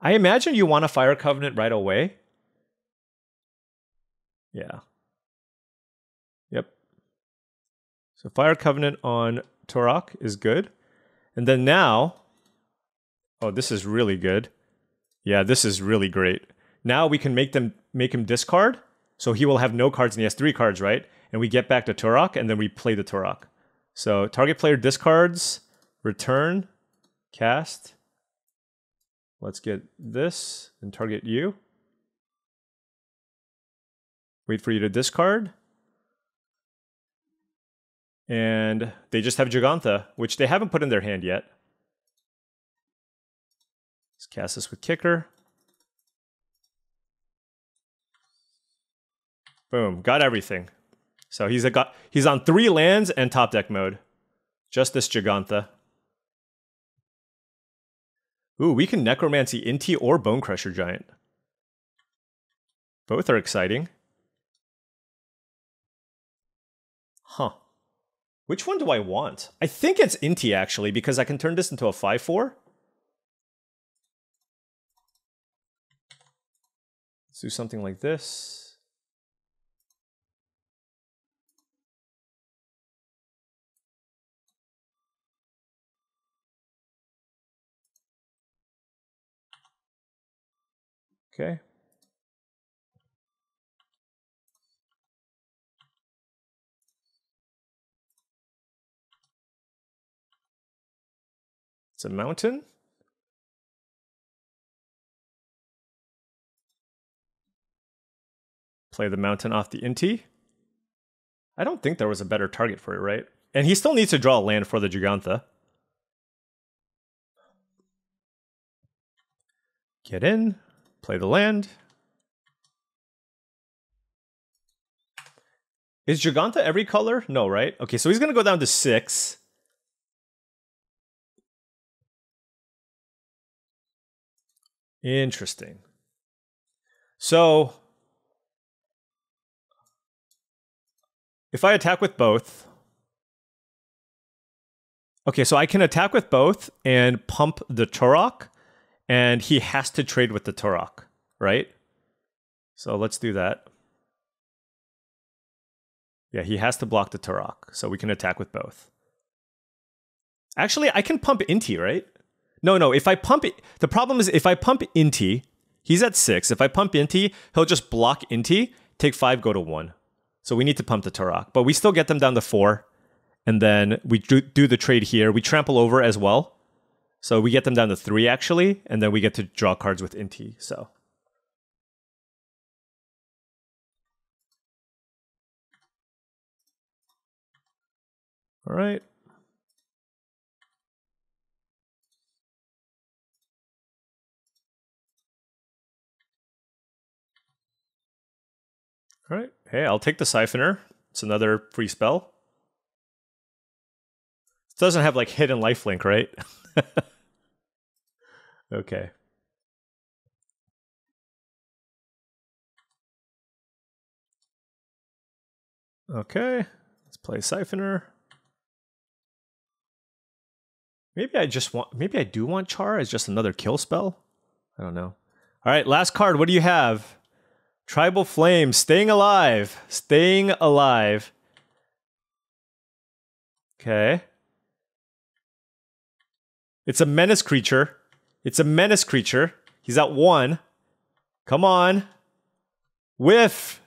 I imagine you want a Fire Covenant right away. Yeah. Yep. So Fire Covenant on Turok is good. And then now... Oh, this is really good. Yeah, this is really great. Now we can make him discard. So he will have no cards and he has 3 cards, right? And we get back to Turok and then we play the Turok. So target player discards, return, cast. Let's get this and target you. Wait for you to discard. And they just have Gigantha, which they haven't put in their hand yet. Let's cast this with Kicker. Boom, got everything. So he's on 3 lands and top deck mode. Just this Gigantha. Ooh, we can Necromancy Inti or Bone Crusher Giant. Both are exciting. Huh. Which one do I want? I think it's Inti, actually, because I can turn this into a 5/4. Let's do something like this. Okay. It's a mountain. Play the mountain off the Inti. I don't think there was a better target for it, right? And he still needs to draw a land for the Gigantha. Get in, play the land. Is Gigantha every color? No, right? Okay, so he's going to go down to 6. Interesting. So, if I attack with both... Okay, so I can attack with both and pump the Turok, and he has to trade with the Turok, right? So let's do that. Yeah, he has to block the Turok, so we can attack with both. Actually, I can pump Inti, right? No, if I pump it, the problem is if I pump Inti, he's at 6. If I pump Inti, he'll just block Inti, take 5, go to 1. So we need to pump the Turok, but we still get them down to 4. And then we do the trade here. We trample over as well. So we get them down to 3, actually. And then we get to draw cards with Inti. So. All right. All right. Hey, I'll take the Siphoner. It's another free spell. It doesn't have like hidden lifelink, right? Okay. Okay. Let's play Siphoner. Maybe I do want Char as just another kill spell. I don't know. All right, last card. What do you have? Tribal Flame, staying alive. Staying alive. Okay. It's a menace creature. It's a menace creature. He's at 1. Come on. Whiff.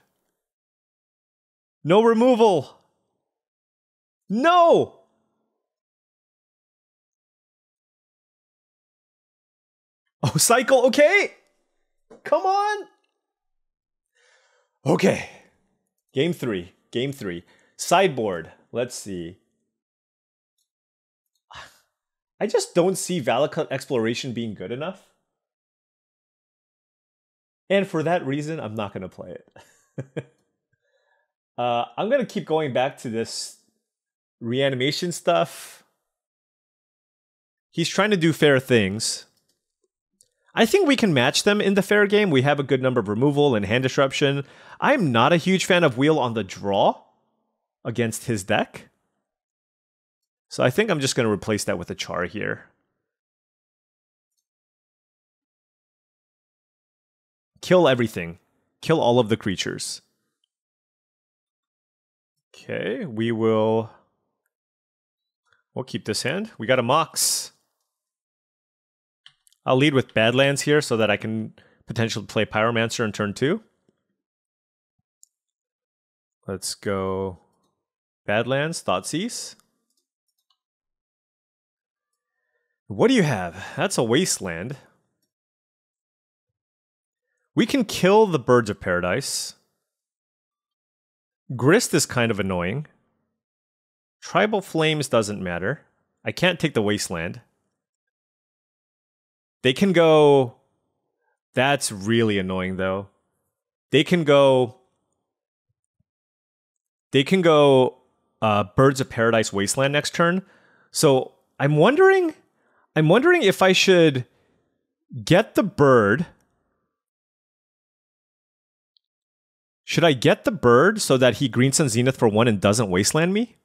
No removal. No. Oh, cycle. Okay. Come on. Okay. Game 3. Game 3. Sideboard. Let's see. I just don't see Valakut Exploration being good enough. And for that reason, I'm not going to play it. I'm going to keep going back to this reanimation stuff. He's trying to do fair things. I think we can match them in the fair game. We have a good number of removal and hand disruption. I'm not a huge fan of Wheel on the draw against his deck. So I think I'm just going to replace that with a Char here. Kill everything. Kill all of the creatures. Okay, we'll keep this hand. We got a Mox. I'll lead with Badlands here so that I can potentially play Pyromancer in turn 2. Let's go Badlands, Thoughtseize. What do you have? That's a Wasteland. We can kill the Birds of Paradise. Grist is kind of annoying. Tribal Flames doesn't matter. I can't take the Wasteland. They can go... That's really annoying, though. They can go... Birds of Paradise Wasteland next turn. So I'm wondering if I should get the bird. Should I get the bird so that he Green Sun Zenith for 1 and doesn't Wasteland me?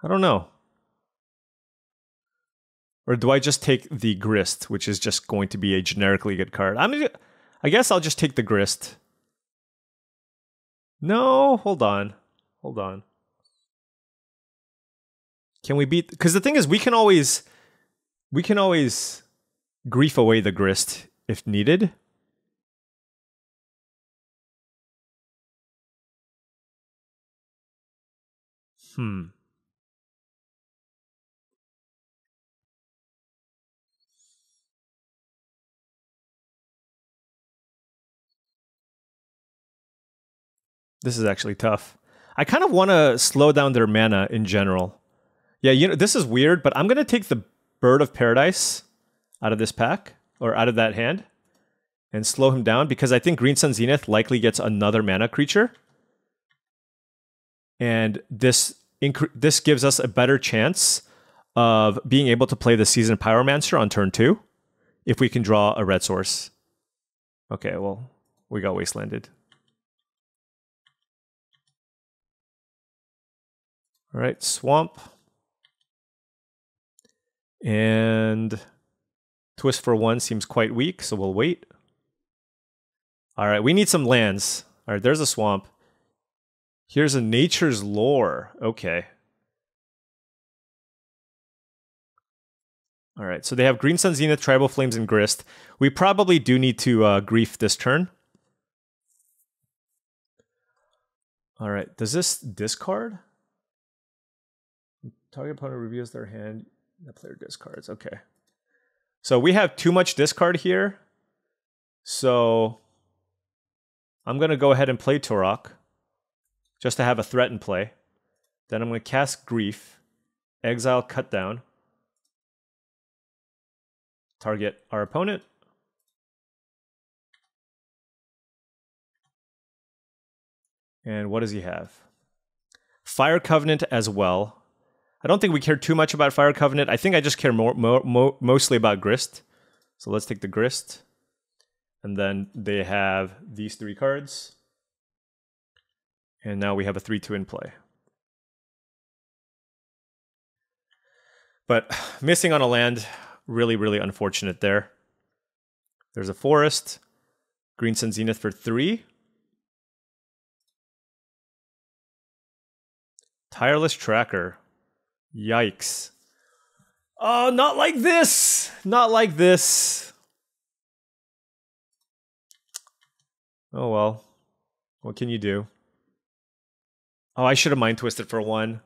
I don't know. Or do I just take the Grist, which is just going to be a generically good card? I guess I'll just take the Grist. No, hold on. Hold on. Can we beat... Because the thing is, we can always grief away the Grist if needed. This is actually tough. I kind of want to slow down their mana in general. Yeah, you know, this is weird, but I'm going to take the Bird of Paradise out of this pack, or out of that hand, and slow him down, because I think Green Sun Zenith likely gets another mana creature. And this gives us a better chance of being able to play the Seasoned Pyromancer on turn 2, if we can draw a red source. Okay, well, we got Wastelanded. All right, swamp. And twist for 1 seems quite weak, so we'll wait. All right, we need some lands. All right, there's a swamp. Here's a nature's lore. Okay. All right, so they have Green Sun Zenith, Tribal Flames, and Grist. We probably do need to grief this turn. All right, does this discard? Target opponent reveals their hand. The player discards. Okay. So we have too much discard here. So I'm going to go ahead and play Turok just to have a threat in play. Then I'm going to cast Grief, exile Cut Down, target our opponent. And what does he have? Fire Covenant as well. I don't think we care too much about Fire Covenant. I think I just care mostly about Grist. So let's take the Grist. And then they have these 3 cards. And now we have a 3/2 in play. But missing on a land, really, really unfortunate there. There's a Forest. Green Sun Zenith for 3. Tireless Tracker. Yikes. Oh, not like this! Not like this! Oh well. What can you do? Oh, I should have Mind Twisted for 1.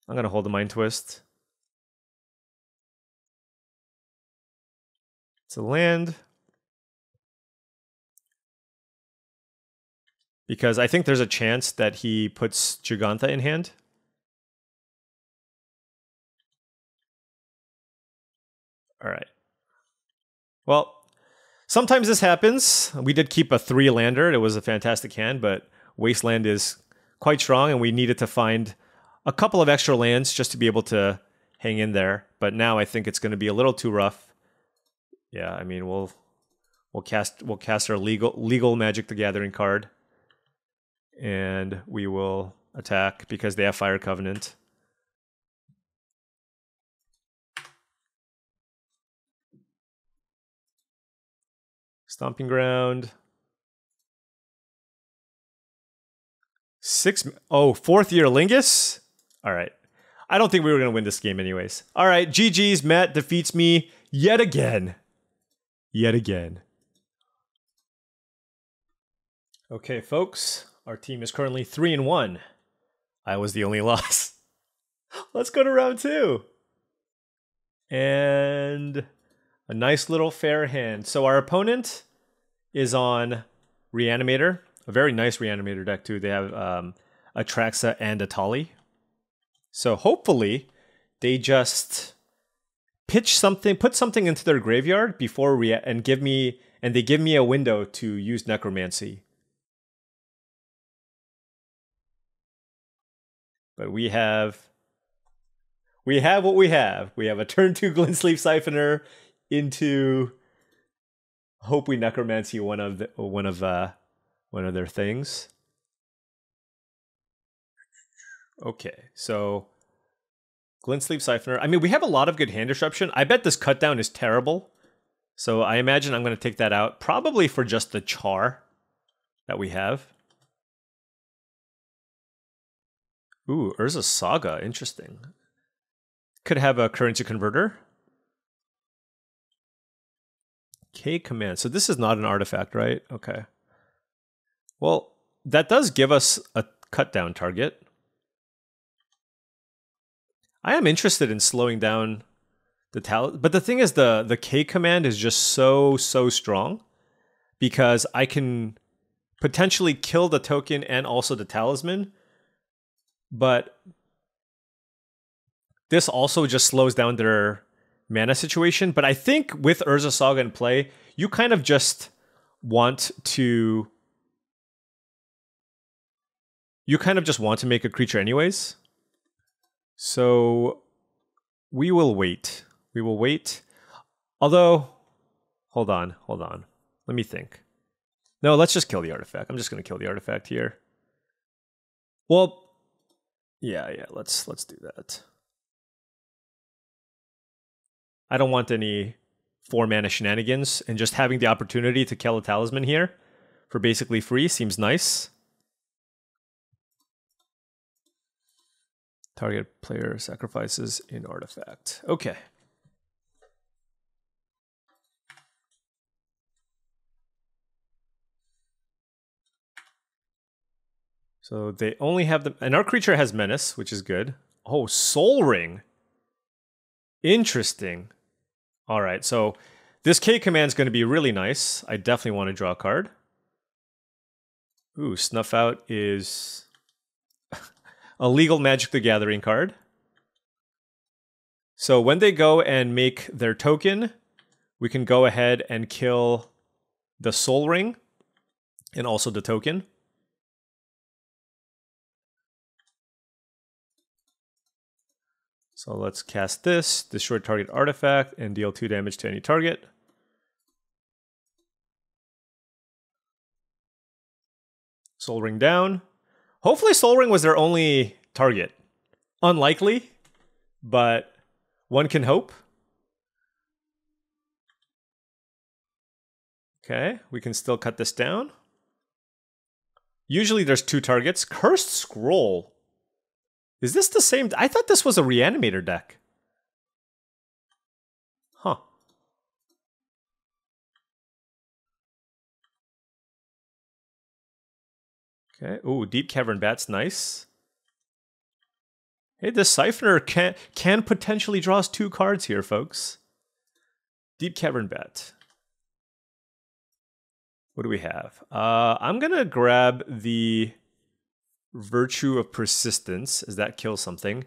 I'm gonna hold the Mind Twist. It's a land. Because I think there's a chance that he puts Gigantha in hand. All right. Well, sometimes this happens. We did keep a 3-lander. It was a fantastic hand, but Wasteland is quite strong, and we needed to find a couple of extra lands just to be able to hang in there. But now I think it's going to be a little too rough. Yeah, I mean, we'll cast our legal Magic the Gathering card. And we will attack because they have Fire Covenant. Stomping Ground. 4th year Lingus? All right. I don't think we were going to win this game anyways. All right, GG's. Matt defeats me yet again. Yet again. Okay, folks. Our team is currently 3-1. I was the only loss. Let's go to round 2. And a nice little fair hand. So our opponent is on Reanimator. A very nice Reanimator deck too. They have Atraxa and Atali. So hopefully they just put something into their graveyard before they give me a window to use Necromancy. But we have what we have. We have a turn 2 Glintsleeve Siphoner into hope we Necromancy one of their things. Okay, so Glintsleeve Siphoner. I mean, we have a lot of good hand disruption. I bet this cut down is terrible. So I imagine I'm going to take that out, probably for just the char that we have. Ooh, Urza Saga, interesting. Could have a currency converter. K command. So this is not an artifact, right? Okay. Well, that does give us a cut down target. I am interested in slowing down the talent, but the thing is the K command is just so strong because I can potentially kill the token and also the talisman. But this also just slows down their mana situation. But I think with Urza Saga in play, you kind of just want to make a creature anyways. So we will wait. We will wait. Although, hold on. Let me think. No, let's just kill the artifact. I'm just going to kill the artifact here. Well, yeah, let's do that. I don't want any 4-mana shenanigans, and just having the opportunity to kill a talisman here for basically free seems nice. Target player sacrifices an artifact. Okay. So they only have the... And our creature has Menace, which is good. Oh, Soul Ring. Interesting. All right, so this K command is going to be really nice. I definitely want to draw a card. Ooh, Snuff Out is a legal Magic the Gathering card. So when they go and make their token, we can go ahead and kill the Soul Ring and also the token. So let's cast this, destroy target artifact, and deal 2 damage to any target. Soul Ring down. Hopefully Soul Ring was their only target. Unlikely, but one can hope. Okay, we can still cut this down. Usually there's 2 targets. Cursed Scroll. Is this the same? I thought this was a Reanimator deck. Huh. Okay. Ooh, Deep Cavern Bat's nice. Hey, this Siphoner can potentially draw us 2 cards here, folks. Deep Cavern Bat. What do we have? I'm going to grab the Virtue of Persistence, as that kills something.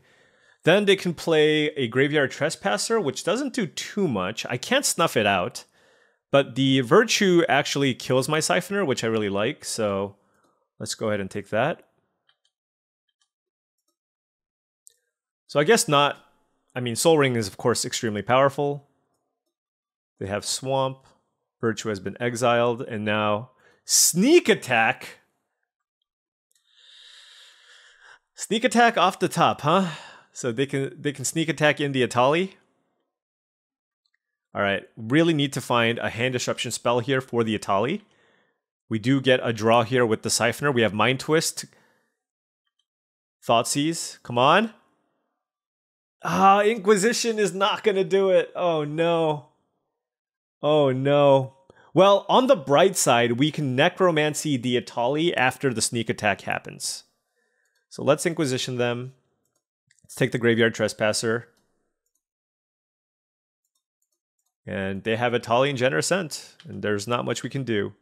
Then they can play a Graveyard Trespasser, which doesn't do too much. I can't snuff it out, but the Virtue actually kills my Siphoner, which I really like, so let's go ahead and take that. So I guess not. I mean, Soul Ring is, of course, extremely powerful. They have Swamp. Virtue has been exiled, and now Sneak Attack. Sneak Attack off the top, huh? So they can Sneak Attack in the Atali. All right, really need to find a hand disruption spell here for the Atali. We do get a draw here with the Siphoner. We have Mind Twist. Thoughtseize, come on. Ah, Inquisition is not gonna do it. Oh no. Oh no. Well, on the bright side, we can Necromancy the Atali after the Sneak Attack happens. So let's Inquisition them. Let's take the Graveyard Trespasser. And they have Atali and Generous Scent, and there's not much we can do.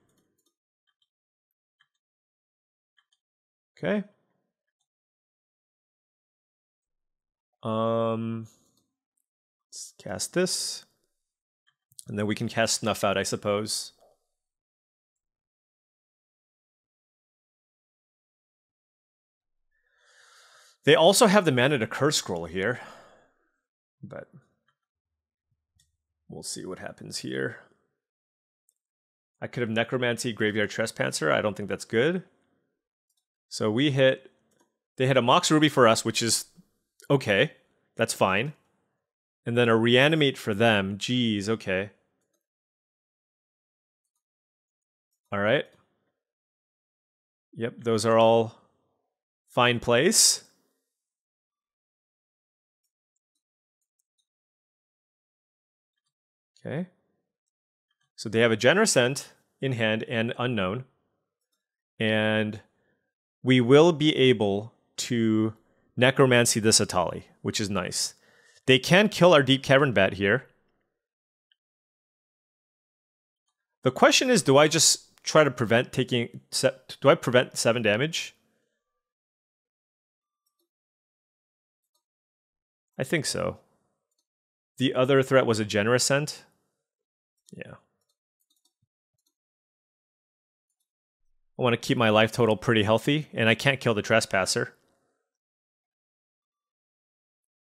Okay. Let's cast this. And then we can cast Snuff Out, I suppose. They also have the mana to Curse Scroll here. But we'll see what happens here. I could have Necromancy, Graveyard Trespasser. I don't think that's good. So we hit... They hit a Mox Ruby for us, which is okay. That's fine. And then a Reanimate for them. Jeez, okay. All right. Yep, those are all fine plays. Okay. So they have a Generous Scent in hand and Unknown. And we will be able to Necromancy this Atali, which is nice. They can kill our Deep Cavern Bat here. The question is, do I just try to prevent taking... Do I prevent 7 damage? I think so. The other threat was a Generous Scent. Yeah. I want to keep my life total pretty healthy, and I can't kill the Trespasser.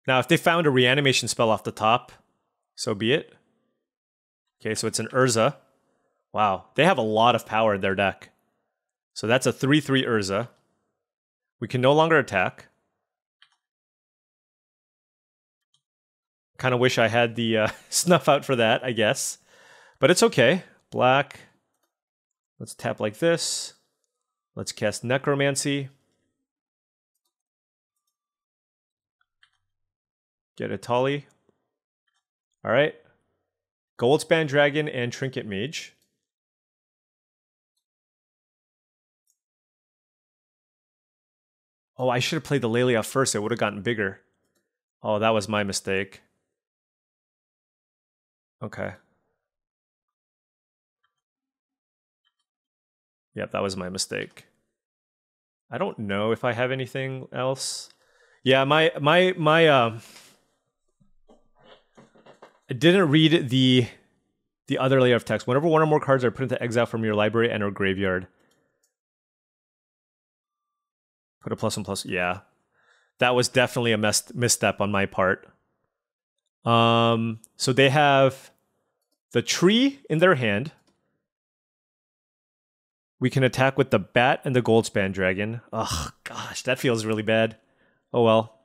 Now, if they found a reanimation spell off the top, so be it. Okay, so it's an Urza. Wow, they have a lot of power in their deck. So that's a 3/3 Urza. We can no longer attack. Kind of wish I had the snuff out for that, I guess. But it's okay. Black. Let's tap like this. Let's cast Necromancy. Get a Tali. All right. Goldspan Dragon and Trinket Mage. Oh, I should have played the Lelia first. It would have gotten bigger. Oh, that was my mistake. Okay. Yep, that was my mistake. I don't know if I have anything else. Yeah, I didn't read the other layer of text. Whenever one or more cards are put into exile from your library and or graveyard, put a +1/+. Yeah, that was definitely a misstep on my part. So they have the tree in their hand. We can attack with the bat and the Goldspan Dragon. Oh gosh, that feels really bad. Oh well.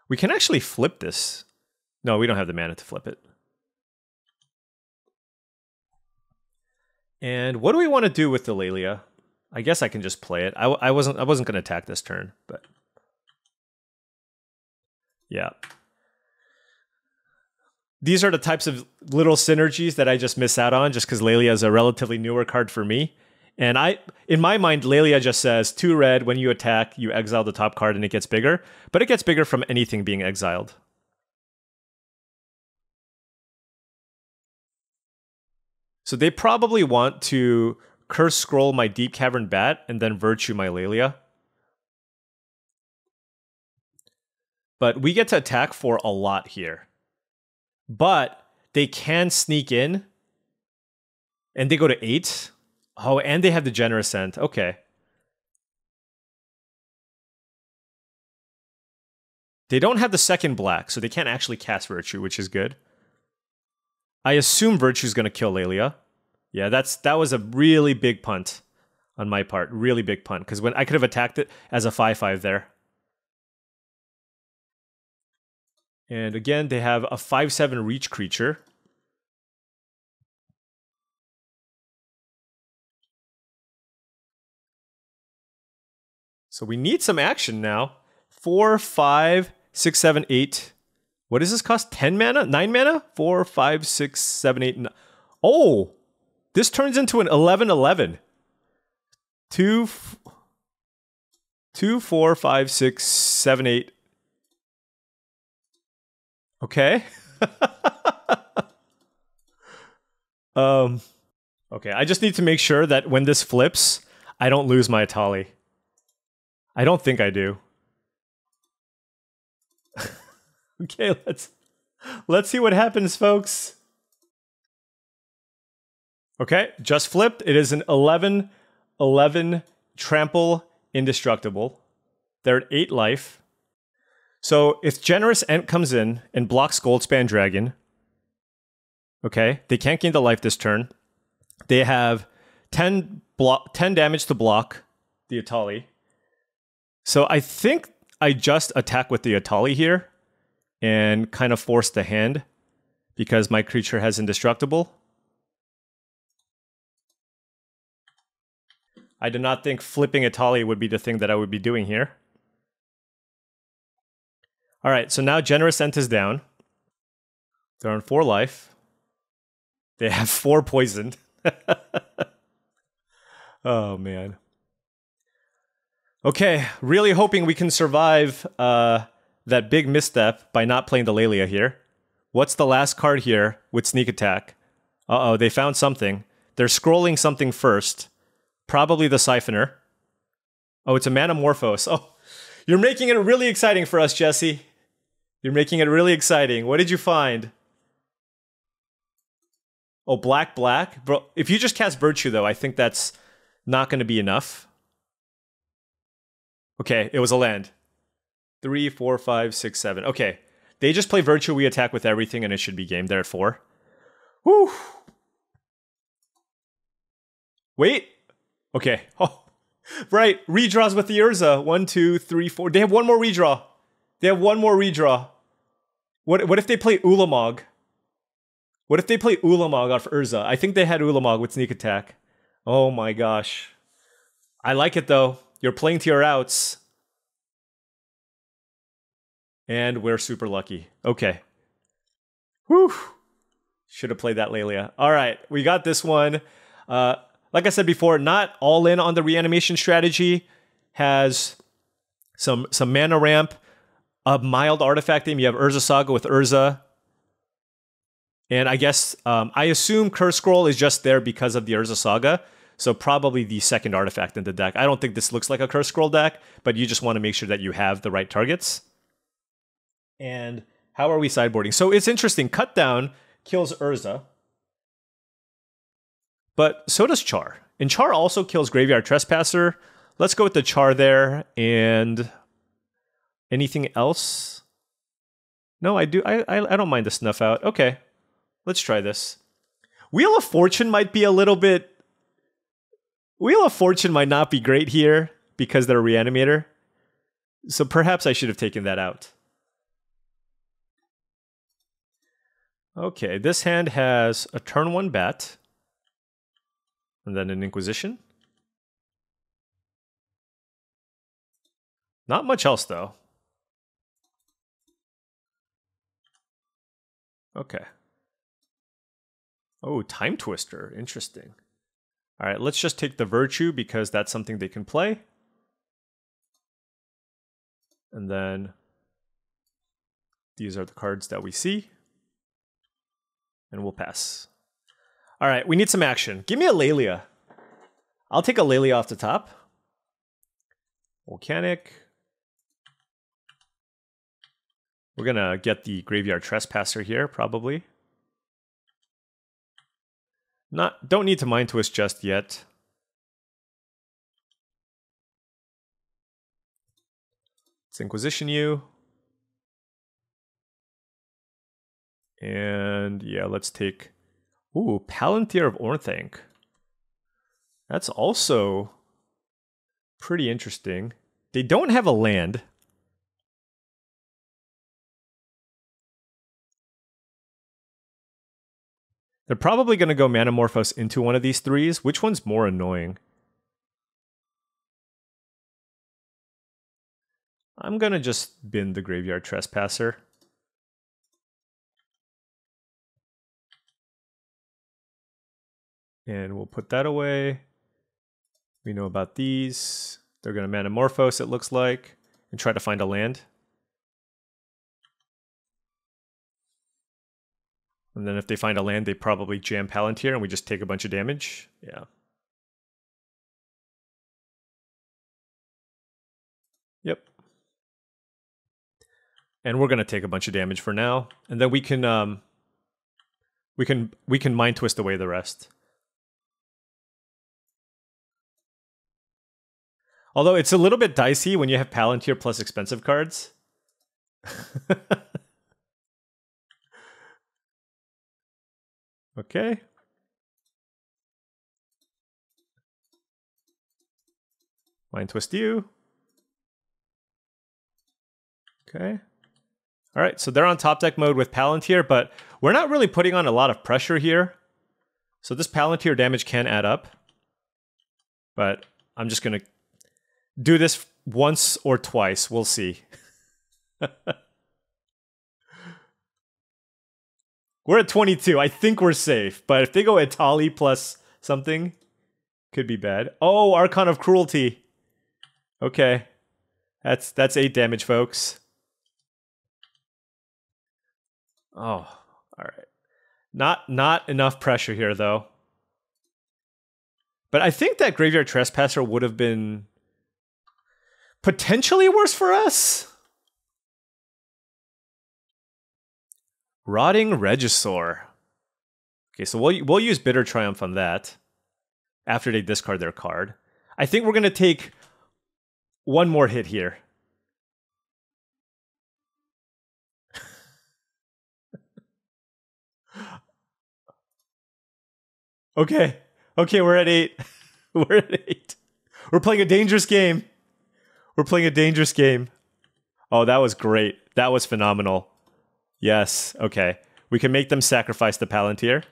We can actually flip this. No, we don't have the mana to flip it. And what do we want to do with the Lelia? I guess I can just play it. I wasn't going to attack this turn, but yeah. These are the types of little synergies that I just miss out on just because Lelia is a relatively newer card for me. And in my mind, Lelia just says 2 red, when you attack, you exile the top card and it gets bigger. But it gets bigger from anything being exiled. So they probably want to Curse Scroll my Deep Cavern Bat and then Virtue my Lelia. But we get to attack for a lot here. But they can sneak in. And they go to 8. Oh, and they have the Generous End. Okay. They don't have the second black, so they can't actually cast Virtue, which is good. I assume Virtue's going to kill Lelia. Yeah, that was a really big punt on my part. Really big punt, because when I could have attacked it as a 5/5 there. And again, they have a 5/7 reach creature. So we need some action now. 4, 5, 6, 7, 8. What does this cost? 10 mana? 9 mana? 4, 5, 6, 7, 8, 9. Oh! This turns into an 11/11. 2, 4, 5, 6, 7, 8. Okay. Okay, I just need to make sure that when this flips, I don't lose my Atali. I don't think I do. Okay, let's see what happens, folks. Okay, just flipped. It is an 11/11 trample indestructible. They're at 8 life. So if Generous Ent comes in and blocks Goldspan Dragon, okay, they can't gain the life this turn. They have 10 damage to block the Atali. So I think I just attack with the Atali here and kind of force the hand because my creature has indestructible. I do not think flipping Atali would be the thing that I would be doing here. All right, so now Generous Ent is down. They're on 4 life. They have 4 poison. Oh, man. Okay, really hoping we can survive that big misstep by not playing the Lelia here. What's the last card here with Sneak Attack? Uh-oh, they found something. They're scrolling something first. Probably the Siphoner. Oh, it's a Manamorphose. Oh, you're making it really exciting for us, Jesse. You're making it really exciting. What did you find? Oh, black. Bro, if you just cast Virtue, though, I think that's not going to be enough. Okay, it was a land. 3, 4, 5, 6, 7. Okay, They just play Virtue, we attack with everything, and it should be game there at 4. Whew. Wait. Okay. Oh, right. Redraws with the Urza. 1, 2, 3, 4. They have one more redraw. They have one more redraw. What if they play Ulamog? What if they play Ulamog off Urza? I think they had Ulamog with sneak attack. Oh my gosh. I like it though. You're playing to your outs. And we're super lucky. Okay. Whew. Should have played that Lelia. All right, we got this one. Like I said before, not all in on the reanimation strategy. Has some mana ramp, a mild artifact theme. You have Urza Saga with Urza. And I guess, I assume Curse Scroll is just there because of the Urza Saga. So probably the second artifact in the deck. I don't think this looks like a Curse Scroll deck, but you just want to make sure that you have the right targets. And how are we sideboarding? So it's interesting. Cut Down kills Urza. But so does Char. And Char also kills Graveyard Trespasser. Let's go with the Char there. And anything else? No, I do. I don't mind the Snuff Out. Okay, let's try this. Wheel of Fortune might be a little bit... Wheel of Fortune might not be great here because they're a Reanimator. So perhaps I should have taken that out. Okay, this hand has a turn 1 Bat. And then an Inquisition. Not much else, though. Okay. Oh, Time Twister. Interesting. All right, let's just take the Virtue because that's something they can play. And then these are the cards that we see. And we'll pass. All right, we need some action. Give me a Lelia. I'll take a Lelia off the top. Volcanic. We're going to get the Graveyard Trespasser here, probably. Don't need to Mind Twist just yet. Let's Inquisition you. And yeah, let's take... Ooh, Palantir of Orthanc. That's also pretty interesting. They don't have a land. They're probably going to go Manamorphose into one of these 3s. Which one's more annoying? I'm going to just bin the Graveyard Trespasser. And we'll put that away. We know about these. They're going to Manamorphose, it looks like, and try to find a land. And then if they find a land, they probably jam Palantir and we just take a bunch of damage. Yeah. Yep. And we're going to take a bunch of damage for now. And then we can Mind Twist away the rest. Although it's a little bit dicey when you have Palantir plus expensive cards. Okay. Mind Twist you. Okay. All right, so they're on top deck mode with Palantir, but we're not really putting on a lot of pressure here. So this Palantir damage can add up. But I'm just going to do this once or twice. We'll see. We're at 22. I think we're safe. But if they go Etali plus something, could be bad. Oh, Archon of Cruelty. Okay. That's 8 damage, folks. Oh, all right. Not enough pressure here, though. But I think that Graveyard Trespasser would have been potentially worse for us. Rotting Regisaur. Okay, so we'll use Bitter Triumph on that after they discard their card. I think we're going to take one more hit here. Okay. Okay, we're at 8. We're at 8. We're playing a dangerous game. We're playing a dangerous game. Oh, that was great. That was phenomenal. Yes. Okay. We can make them sacrifice the Palantir.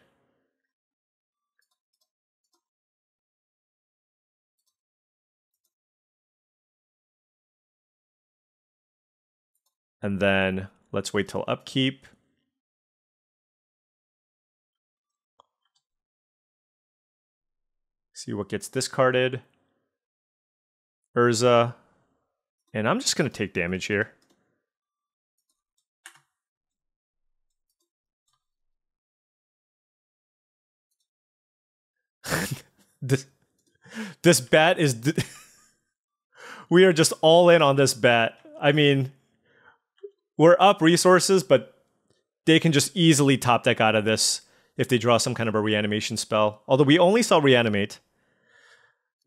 And then let's wait till upkeep. See what gets discarded. Urza. And I'm just going to take damage here. this bat is... we are just all in on this bat. I mean, we're up resources, but they can just easily top deck out of this if they draw some kind of a reanimation spell. Although we only saw reanimate.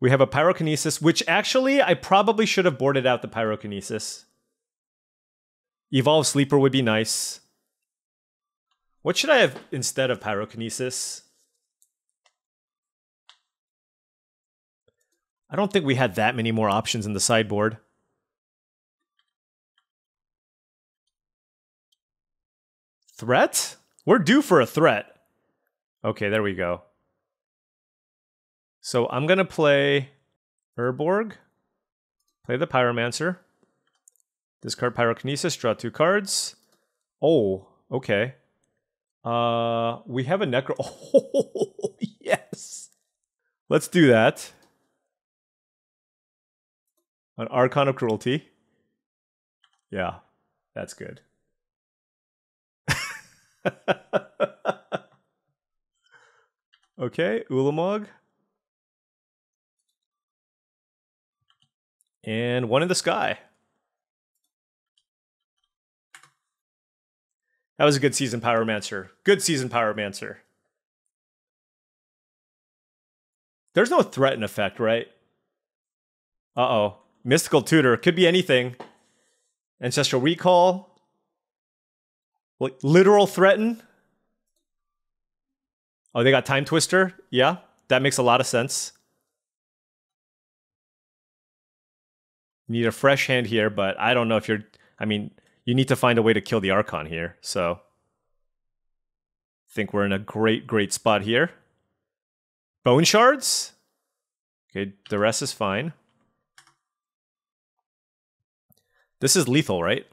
We have a pyrokinesis, which actually I probably should have boarded out the pyrokinesis. Evolve Sleeper would be nice. What should I have instead of pyrokinesis? I don't think we had that many more options in the sideboard. Threat? We're due for a threat. Okay, there we go. So I'm going to play Urborg. Play the Pyromancer. Discard Pyrokinesis, draw 2 cards. Oh, okay. We have a Necro... Oh, yes! Let's do that. An Archon of Cruelty. Yeah, that's good. Okay, Ulamog. And One in the Sky. That was a good season, Pyromancer. Good season, Pyromancer. There's no threaten effect, right? Uh-oh. Mystical Tutor. Could be anything. Ancestral Recall. Literal Threaten. Oh, they got Time Twister? Yeah, that makes a lot of sense. Need a fresh hand here, but I don't know if you're... I mean, you need to find a way to kill the Archon here, so... I think we're in a great spot here. Bone Shards? Okay, the rest is fine. This is lethal, right?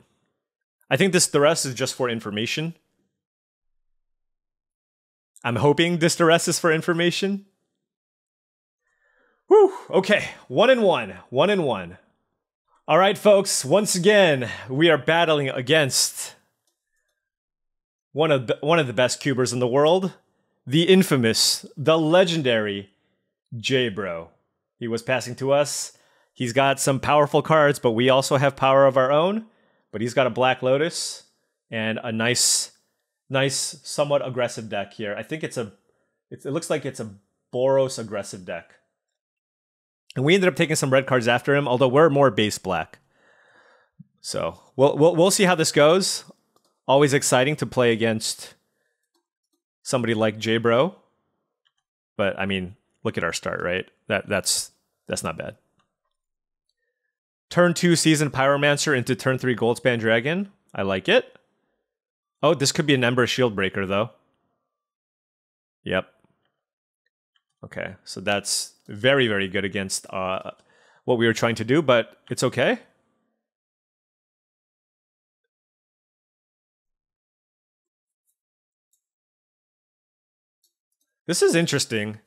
I think the rest is just for information. I'm hoping this duress is for information. Whew, okay, 1-1, 1-1. All right, folks, once again, we are battling against one of the best cubers in the world, the infamous, the legendary J-Bro. He was passing to us. He's got some powerful cards, but we also have power of our own. But he's got a Black Lotus and a nice, somewhat aggressive deck here. I think it looks like it's a Boros aggressive deck. And we ended up taking some red cards after him, although we're more base black. So we'll see how this goes. Always exciting to play against somebody like J-Bro. But I mean, look at our start, right? That's not bad. Turn 2 Seasoned Pyromancer into turn 3 Goldspan Dragon. I like it. Oh, this could be an Ember Shield Breaker, though. Yep. Okay, so that's very, very good against what we were trying to do, but it's okay. This is interesting.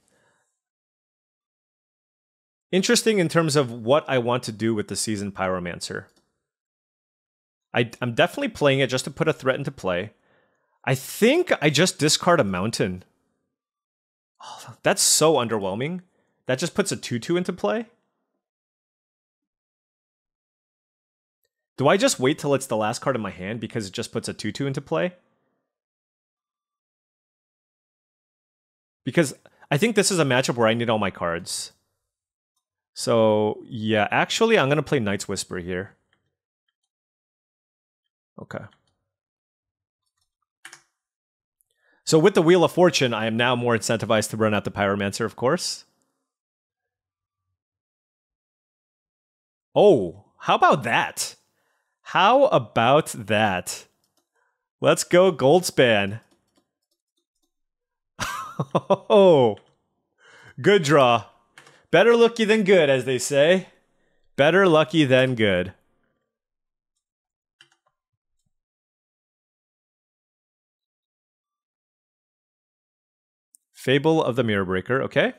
Interesting in terms of what I want to do with the Seasoned Pyromancer. I'm definitely playing it just to put a threat into play. I think I just discard a Mountain. Oh, that's so underwhelming. That just puts a 2/2 into play. Do I just wait till it's the last card in my hand because it just puts a 2/2 into play? Because I think this is a matchup where I need all my cards. So, yeah, actually, I'm going to play Night's Whisper here. Okay. So with the Wheel of Fortune, I am now more incentivized to run out the Pyromancer, of course. Oh, how about that? How about that? Let's go Goldspan. Oh, good draw. Better lucky than good, as they say. Better lucky than good. Fable of the Mirror Breaker, okay.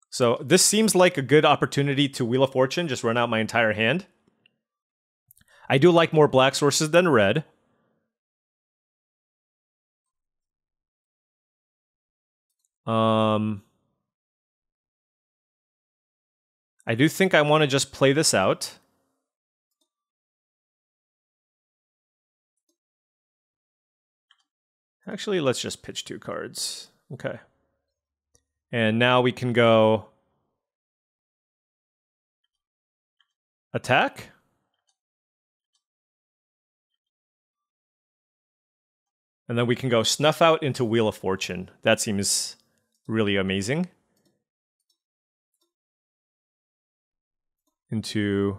So this seems like a good opportunity to Wheel of Fortune, just run out my entire hand. I do like more black sources than red. I do think I want to just play this out. Actually, let's just pitch 2 cards. Okay. And now we can go attack. And then we can go Snuff Out into Wheel of Fortune. That seems really amazing. Into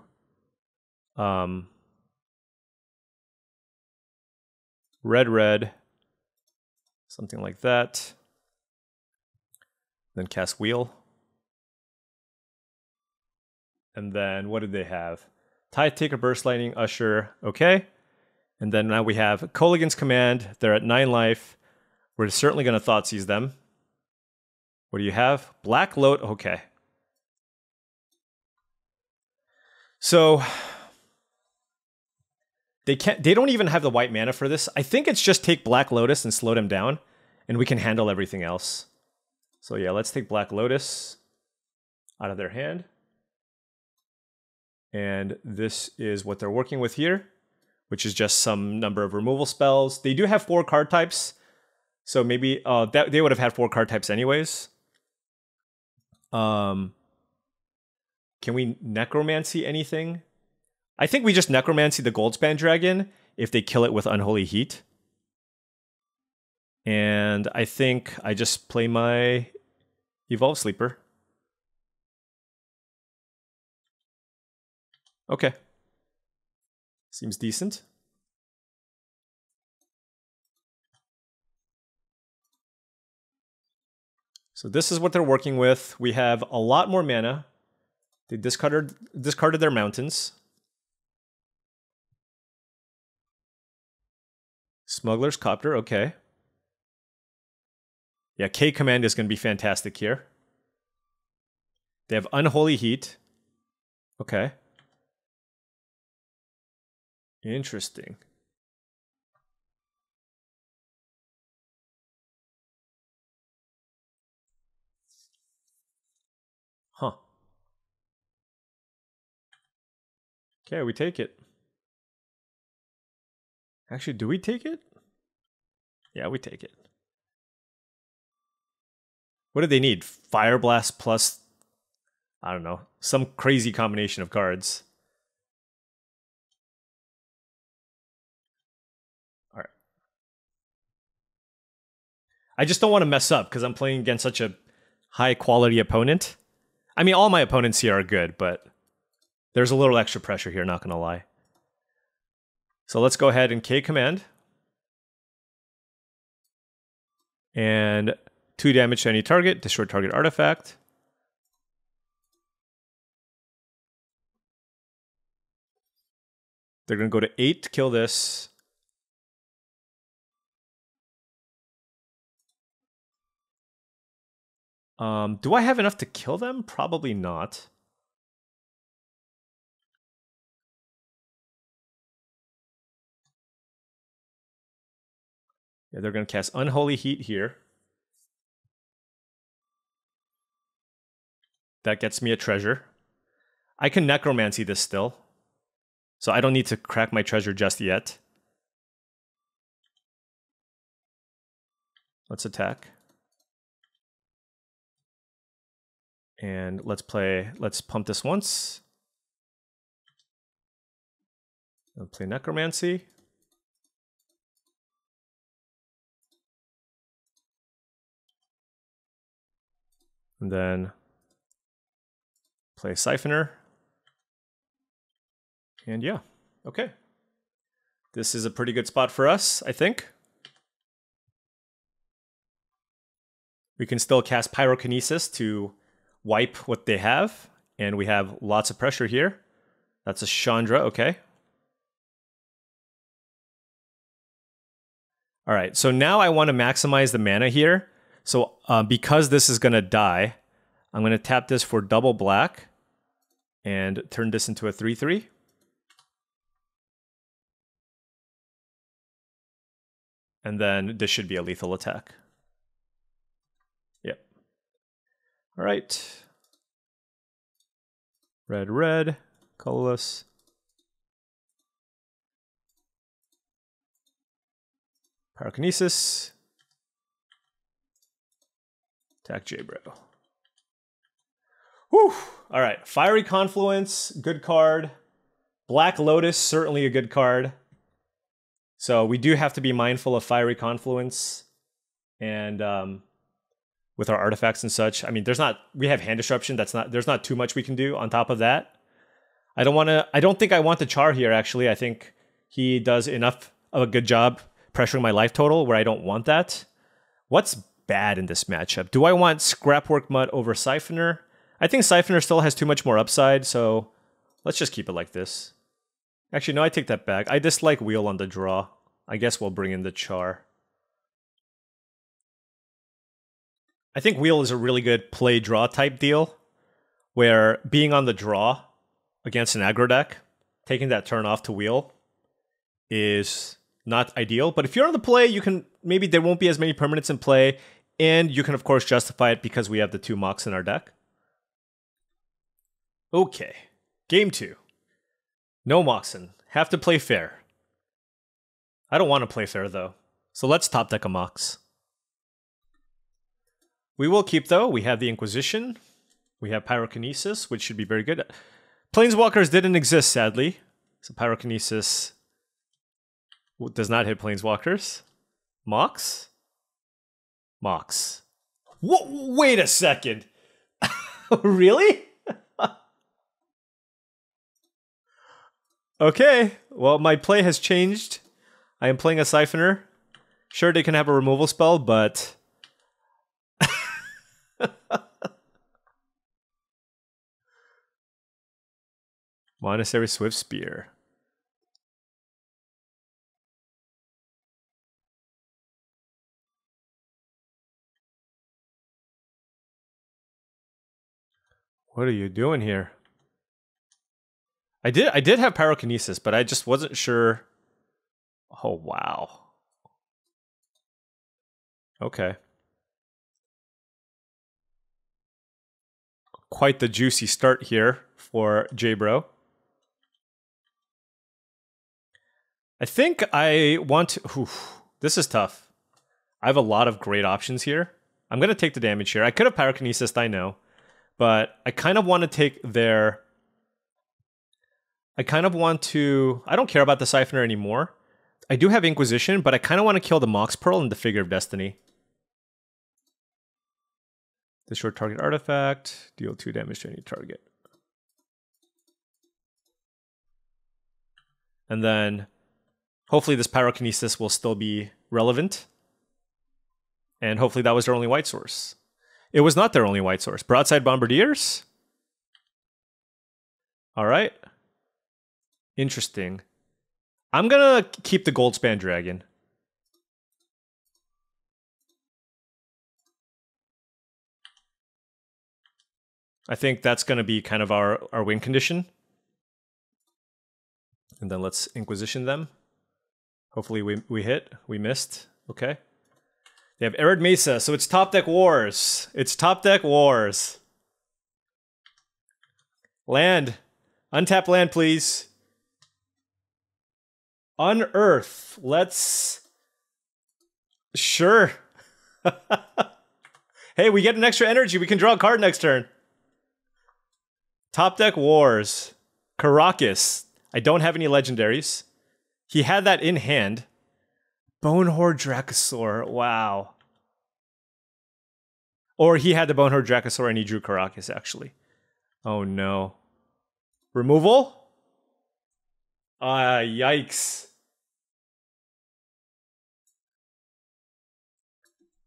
red, something like that. Then cast Wheel. And then what did they have? Tide Taker, Burst Lightning, Usher, okay. And then now we have Kolaghan's Command. They're at 9 life. We're certainly going to Thoughtseize them. What do you have? Black Load, okay. So they don't even have the white mana for this. I think it's just take Black Lotus and slow them down, and we can handle everything else. So yeah, let's take Black Lotus out of their hand. And this is what they're working with here, which is just some number of removal spells. They do have 4 card types, so maybe they would have had 4 card types anyways. Can we Necromancy anything? I think we just Necromancy the Goldspan Dragon if they kill it with Unholy Heat. And I think I just play my Evolve Sleeper. Okay. Seems decent. So this is what they're working with. We have a lot more mana. They discarded their mountains. Smuggler's Copter, okay. Yeah, K Command is going to be fantastic here. They have Unholy Heat. Okay. Interesting. Huh. Okay, we take it. Actually, do we take it? Yeah, we take it. What do they need? Fire Blast plus, I don't know, some crazy combination of cards. All right. I just don't want to mess up because I'm playing against such a high quality opponent. I mean, all my opponents here are good, but there's a little extra pressure here, not going to lie. So let's go ahead and K Command. And 2 damage to any target, destroy target artifact. They're going to go to 8 to kill this. Do I have enough to kill them? Probably not. Yeah, they're going to cast Unholy Heat here. That gets me a treasure. I can Necromancy this still. So I don't need to crack my treasure just yet. Let's attack. And let's pump this once. I'll play Necromancy. And then play Siphoner. And yeah, okay. This is a pretty good spot for us, I think. We can still cast Pyrokinesis to wipe what they have, and we have lots of pressure here. That's a Chandra, okay. All right, so now I want to maximize the mana here. So because this is going to die, I'm going to tap this for double black and turn this into a 3/3. And then this should be a lethal attack. Yep. All right. Red, red, colorless. Pyrokinesis. Attack J-Bro. Whew! All right, Fiery Confluence, good card. Black Lotus, certainly a good card. So we do have to be mindful of Fiery Confluence and with our artifacts and such. I mean, we have hand disruption. There's not too much we can do on top of that. I don't think I want the Char here, actually. I think he does enough of a good job pressuring my life total where I don't want that. What's bad in this matchup? Do I want Scrapwork Mud over Siphoner? I think Siphoner still has too much more upside, so let's just keep it like this. Actually, no, I take that back. I dislike Wheel on the draw. I guess we'll bring in the Char. I think Wheel is a really good play-draw type deal, where being on the draw against an aggro deck, taking that turn off to Wheel is not ideal. But if you're on the play, maybe there won't be as many permanents in play, and you can, of course, justify it because we have the 2 Mox in our deck. Okay, game 2. No Moxen. Have to play fair. I don't want to play fair, though. So let's top deck a Mox. We will keep, though. We have the Inquisition. We have Pyrokinesis, which should be very good. Planeswalkers didn't exist, sadly. So Pyrokinesis does not hit Planeswalkers. Mox? Mox. Wait a second. Really? Okay, well, my play has changed. I am playing a Siphoner. Sure, they can have a removal spell, but... Monastery Swift Spear. What are you doing here? I did have Pyrokinesis, but I just wasn't sure. Oh, wow. Okay. Quite the juicy start here for J-Bro. I think I want to... Oof, this is tough. I have a lot of great options here. I'm going to take the damage here. I could have Pyrokinesis, I know. But I kind of want to take their... I don't care about the Siphoner anymore. I do have Inquisition, but I kind of want to kill the Mox Pearl and the Figure of Destiny. Destroy target artifact. Deal 2 damage to any target. And then, hopefully this Pyrokinesis will still be relevant. And hopefully that was their only white source. It was not their only white source. Broadside Bombardiers? Alright. Interesting. I'm gonna keep the Goldspan Dragon. I think that's gonna be kind of our win condition. And then let's Inquisition them. Hopefully we hit. We missed. Okay. They have Arid Mesa, so it's top deck wars. It's top deck wars. Land. Untap land, please. Unearth. Let's... Sure. Hey, we get an extra energy. We can draw a card next turn. Top deck wars. Caracas. I don't have any legendaries. He had that in hand. Bonehorde Dracosaur. Wow. Or he had the Bonehorde Dracosaur and he drew Karakas, actually. Oh, no. Removal? Yikes.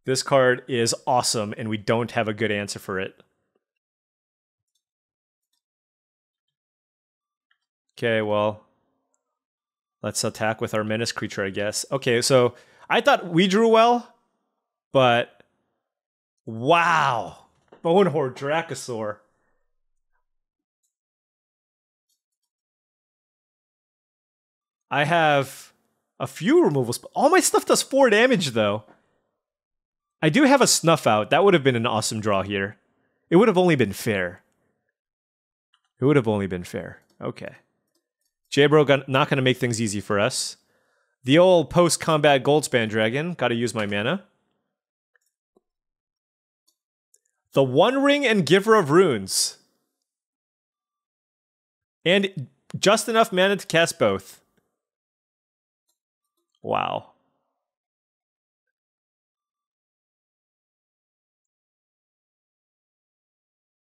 This card is awesome, and we don't have a good answer for it. Okay, well, let's attack with our menace creature, I guess. Okay, so I thought we drew well, but wow. Bonehorde Dracosaur. I have a few removals, but all my stuff does 4 damage, though. I do have a Snuff Out. That would have been an awesome draw here. It would have only been fair. It would have only been fair. Okay. J-Bro not going to make things easy for us. The old post-combat Goldspan Dragon. Got to use my mana. The One Ring and Giver of Runes. And just enough mana to cast both. Wow.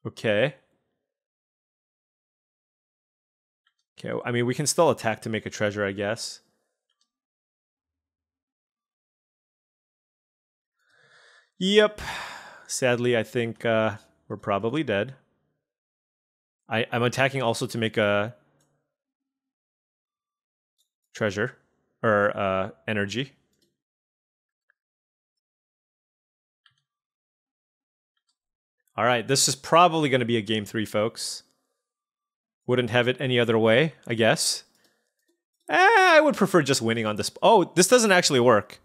Okay. Okay, I mean, we can still attack to make a treasure, I guess. Yep. Sadly, I think we're probably dead. I'm attacking also to make a treasure. Or energy. All right, this is probably going to be a game 3, folks. Wouldn't have it any other way, I guess. I would prefer just winning on this. Oh, this doesn't actually work.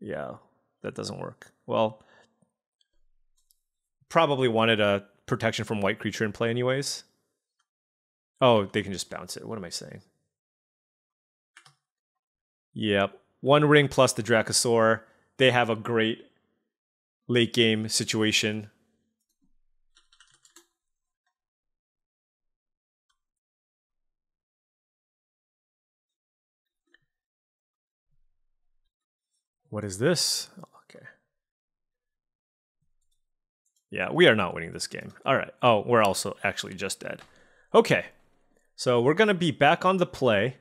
Yeah, that doesn't work. Well, probably wanted a protection from white creature in play anyways. Oh, they can just bounce it. What am I saying? Yep. One Ring plus the Dracosaur. They have a great late game situation. What is this? Okay. Yeah, we are not winning this game. All right. Oh, we're also actually just dead. Okay. So we're going to be back on the play.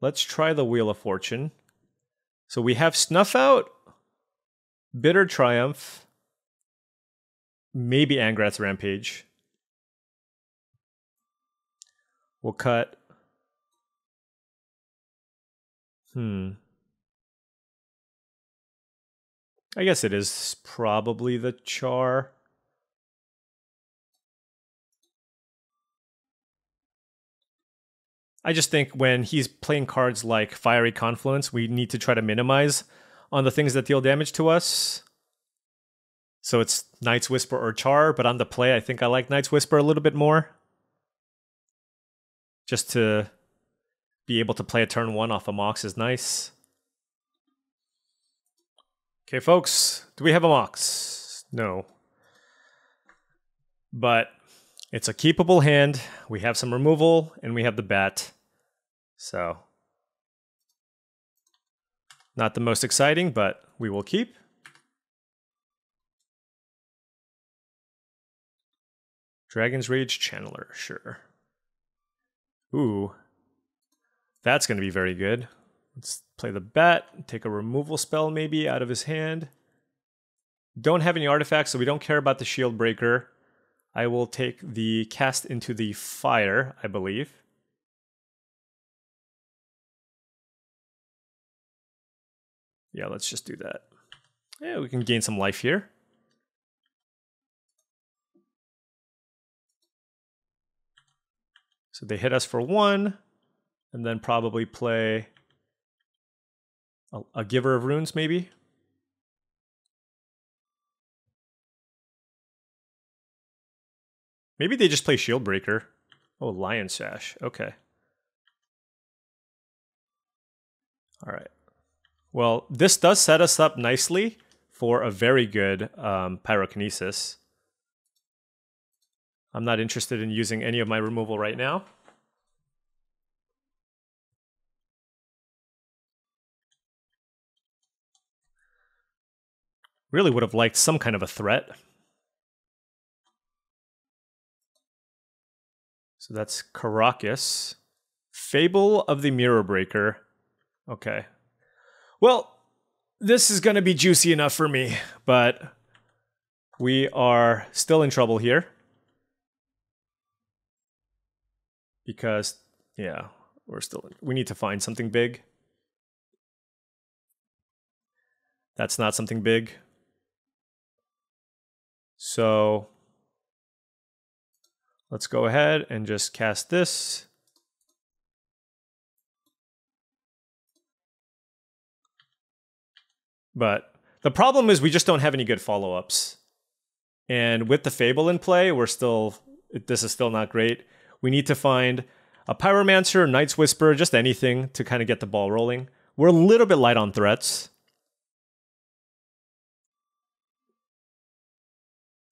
Let's try the Wheel of Fortune. So we have Snuff Out, Bitter Triumph, maybe Angrath's Rampage. We'll cut. I guess it is probably the Char. I just think when he's playing cards like Fiery Confluence, we need to try to minimize on the things that deal damage to us. So it's Night's Whisper or Char, but on the play, I think I like Night's Whisper a little bit more. Just to be able to play a turn 1 off a Mox is nice. Okay, folks, do we have a Mox? No. But it's a keepable hand. We have some removal, and we have the bat. So, not the most exciting, but we will keep. Dragon's Rage Channeler, sure. Ooh. That's going to be very good. Let's play the bat, take a removal spell maybe out of his hand. Don't have any artifacts, so we don't care about the Shield Breaker. I will take the Cast into the Fire, I believe. Yeah, let's just do that. Yeah, we can gain some life here. So they hit us for 1, and then probably play a Giver of Runes, maybe? Maybe they just play Shield Breaker. Oh, Lion Sash. Okay. All right. Well, this does set us up nicely for a very good Pyrokinesis. I'm not interested in using any of my removal right now. Really would have liked some kind of a threat. So that's Caracas. Fable of the Mirror Breaker. Okay. Well, this is going to be juicy enough for me, but we are still in trouble here. Because, yeah, we need to find something big. That's not something big. So let's go ahead and just cast this. But the problem is we just don't have any good follow-ups. And with the Fable in play, this is still not great. We need to find a Pyromancer, Knight's Whisper, just anything to kind of get the ball rolling. We're a little bit light on threats.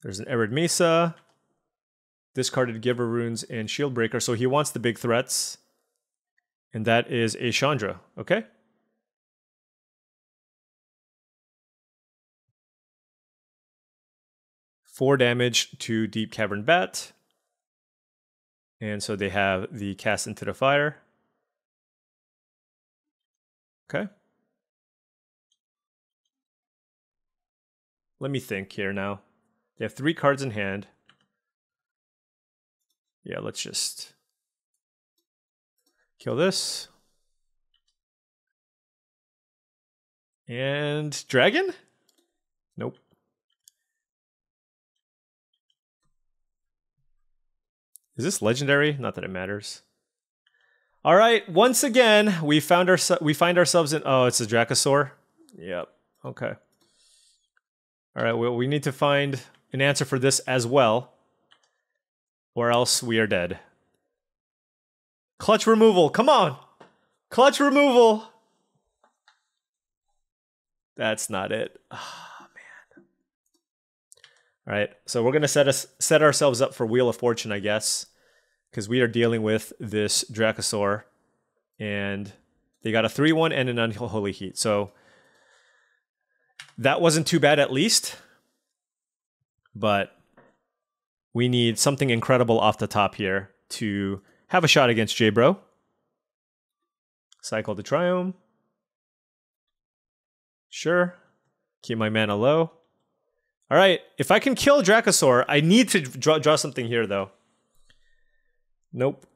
There's an Arid Mesa, discarded Giver Runes, and Shield Breaker. So he wants the big threats. And that is a Chandra, okay? Four damage to Deep Cavern Bat. And so they have the Cast into the Fire. Okay. Let me think here now. They have 3 cards in hand. Yeah, let's just kill this. And Dragon? Nope. Is this legendary? Not that it matters. All right, once again, we find ourselves in... Oh, it's a Dracosaur? Yep, okay. All right, well, we need to find an answer for this as well, or else we are dead. Clutch removal, come on! Clutch removal! That's not it. Oh, man. All right, so we're gonna set ourselves up for Wheel of Fortune, I guess, because we are dealing with this Dracosaur, and they got a 3/1 and an Unholy Heat, so that wasn't too bad at least. But we need something incredible off the top here to have a shot against J-Bro. Cycle to Triome. Sure. Keep my mana low. All right, if I can kill Dracosaur, I need to draw something here, though. Nope.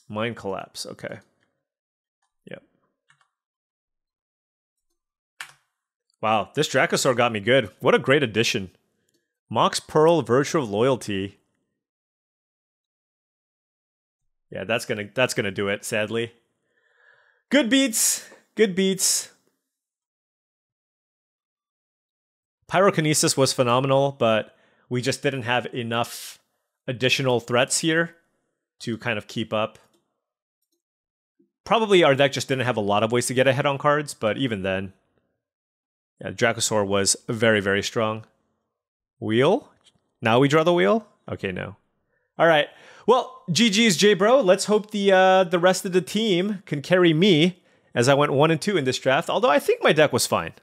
Mind Collapse, okay. Yep. Wow, this Dracosaur got me good. What a great addition. Mox Pearl, Virtue of Loyalty. Yeah, that's gonna do it, sadly. Good beats. Good beats. Pyrokinesis was phenomenal, but we just didn't have enough additional threats here to kind of keep up. Probably our deck just didn't have a lot of ways to get ahead on cards, but even then, yeah, Dracosaur was very, very strong. Wheel? Now we draw the wheel? Okay, no. All right. Well, GG's J-Bro. Let's hope the rest of the team can carry me as I went 1 and 2 in this draft. Although I think my deck was fine.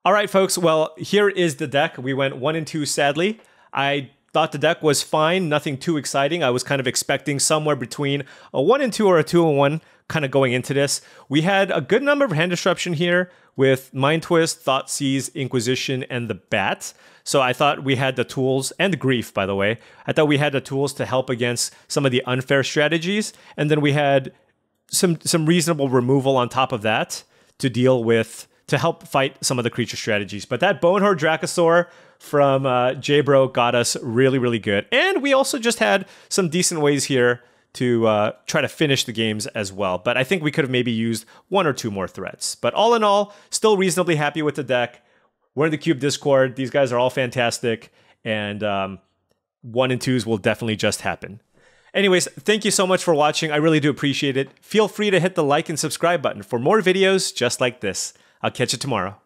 All right, folks. Well, here is the deck. We went 1 and 2, sadly. I thought the deck was fine. Nothing too exciting. I was kind of expecting somewhere between a 1 and 2 or a 2 and 1 kind of going into this. We had a good number of hand disruption here with Mind Twist, Thoughtseize, Inquisition, and the Bat. So I thought we had the tools, and Grief, by the way. I thought we had the tools to help against some of the unfair strategies. And then we had some reasonable removal on top of that to deal with, to help fight some of the creature strategies. But that Bonehorde Dracosaur from J-Bro got us really, really good. And we also just had some decent ways here to try to finish the games as well. But I think we could have maybe used 1 or 2 more threats. But all in all, still reasonably happy with the deck. We're in the Cube Discord. These guys are all fantastic. And 1 and 2s will definitely just happen. Anyways, thank you so much for watching. I really do appreciate it. Feel free to hit the like and subscribe button for more videos just like this. I'll catch you tomorrow.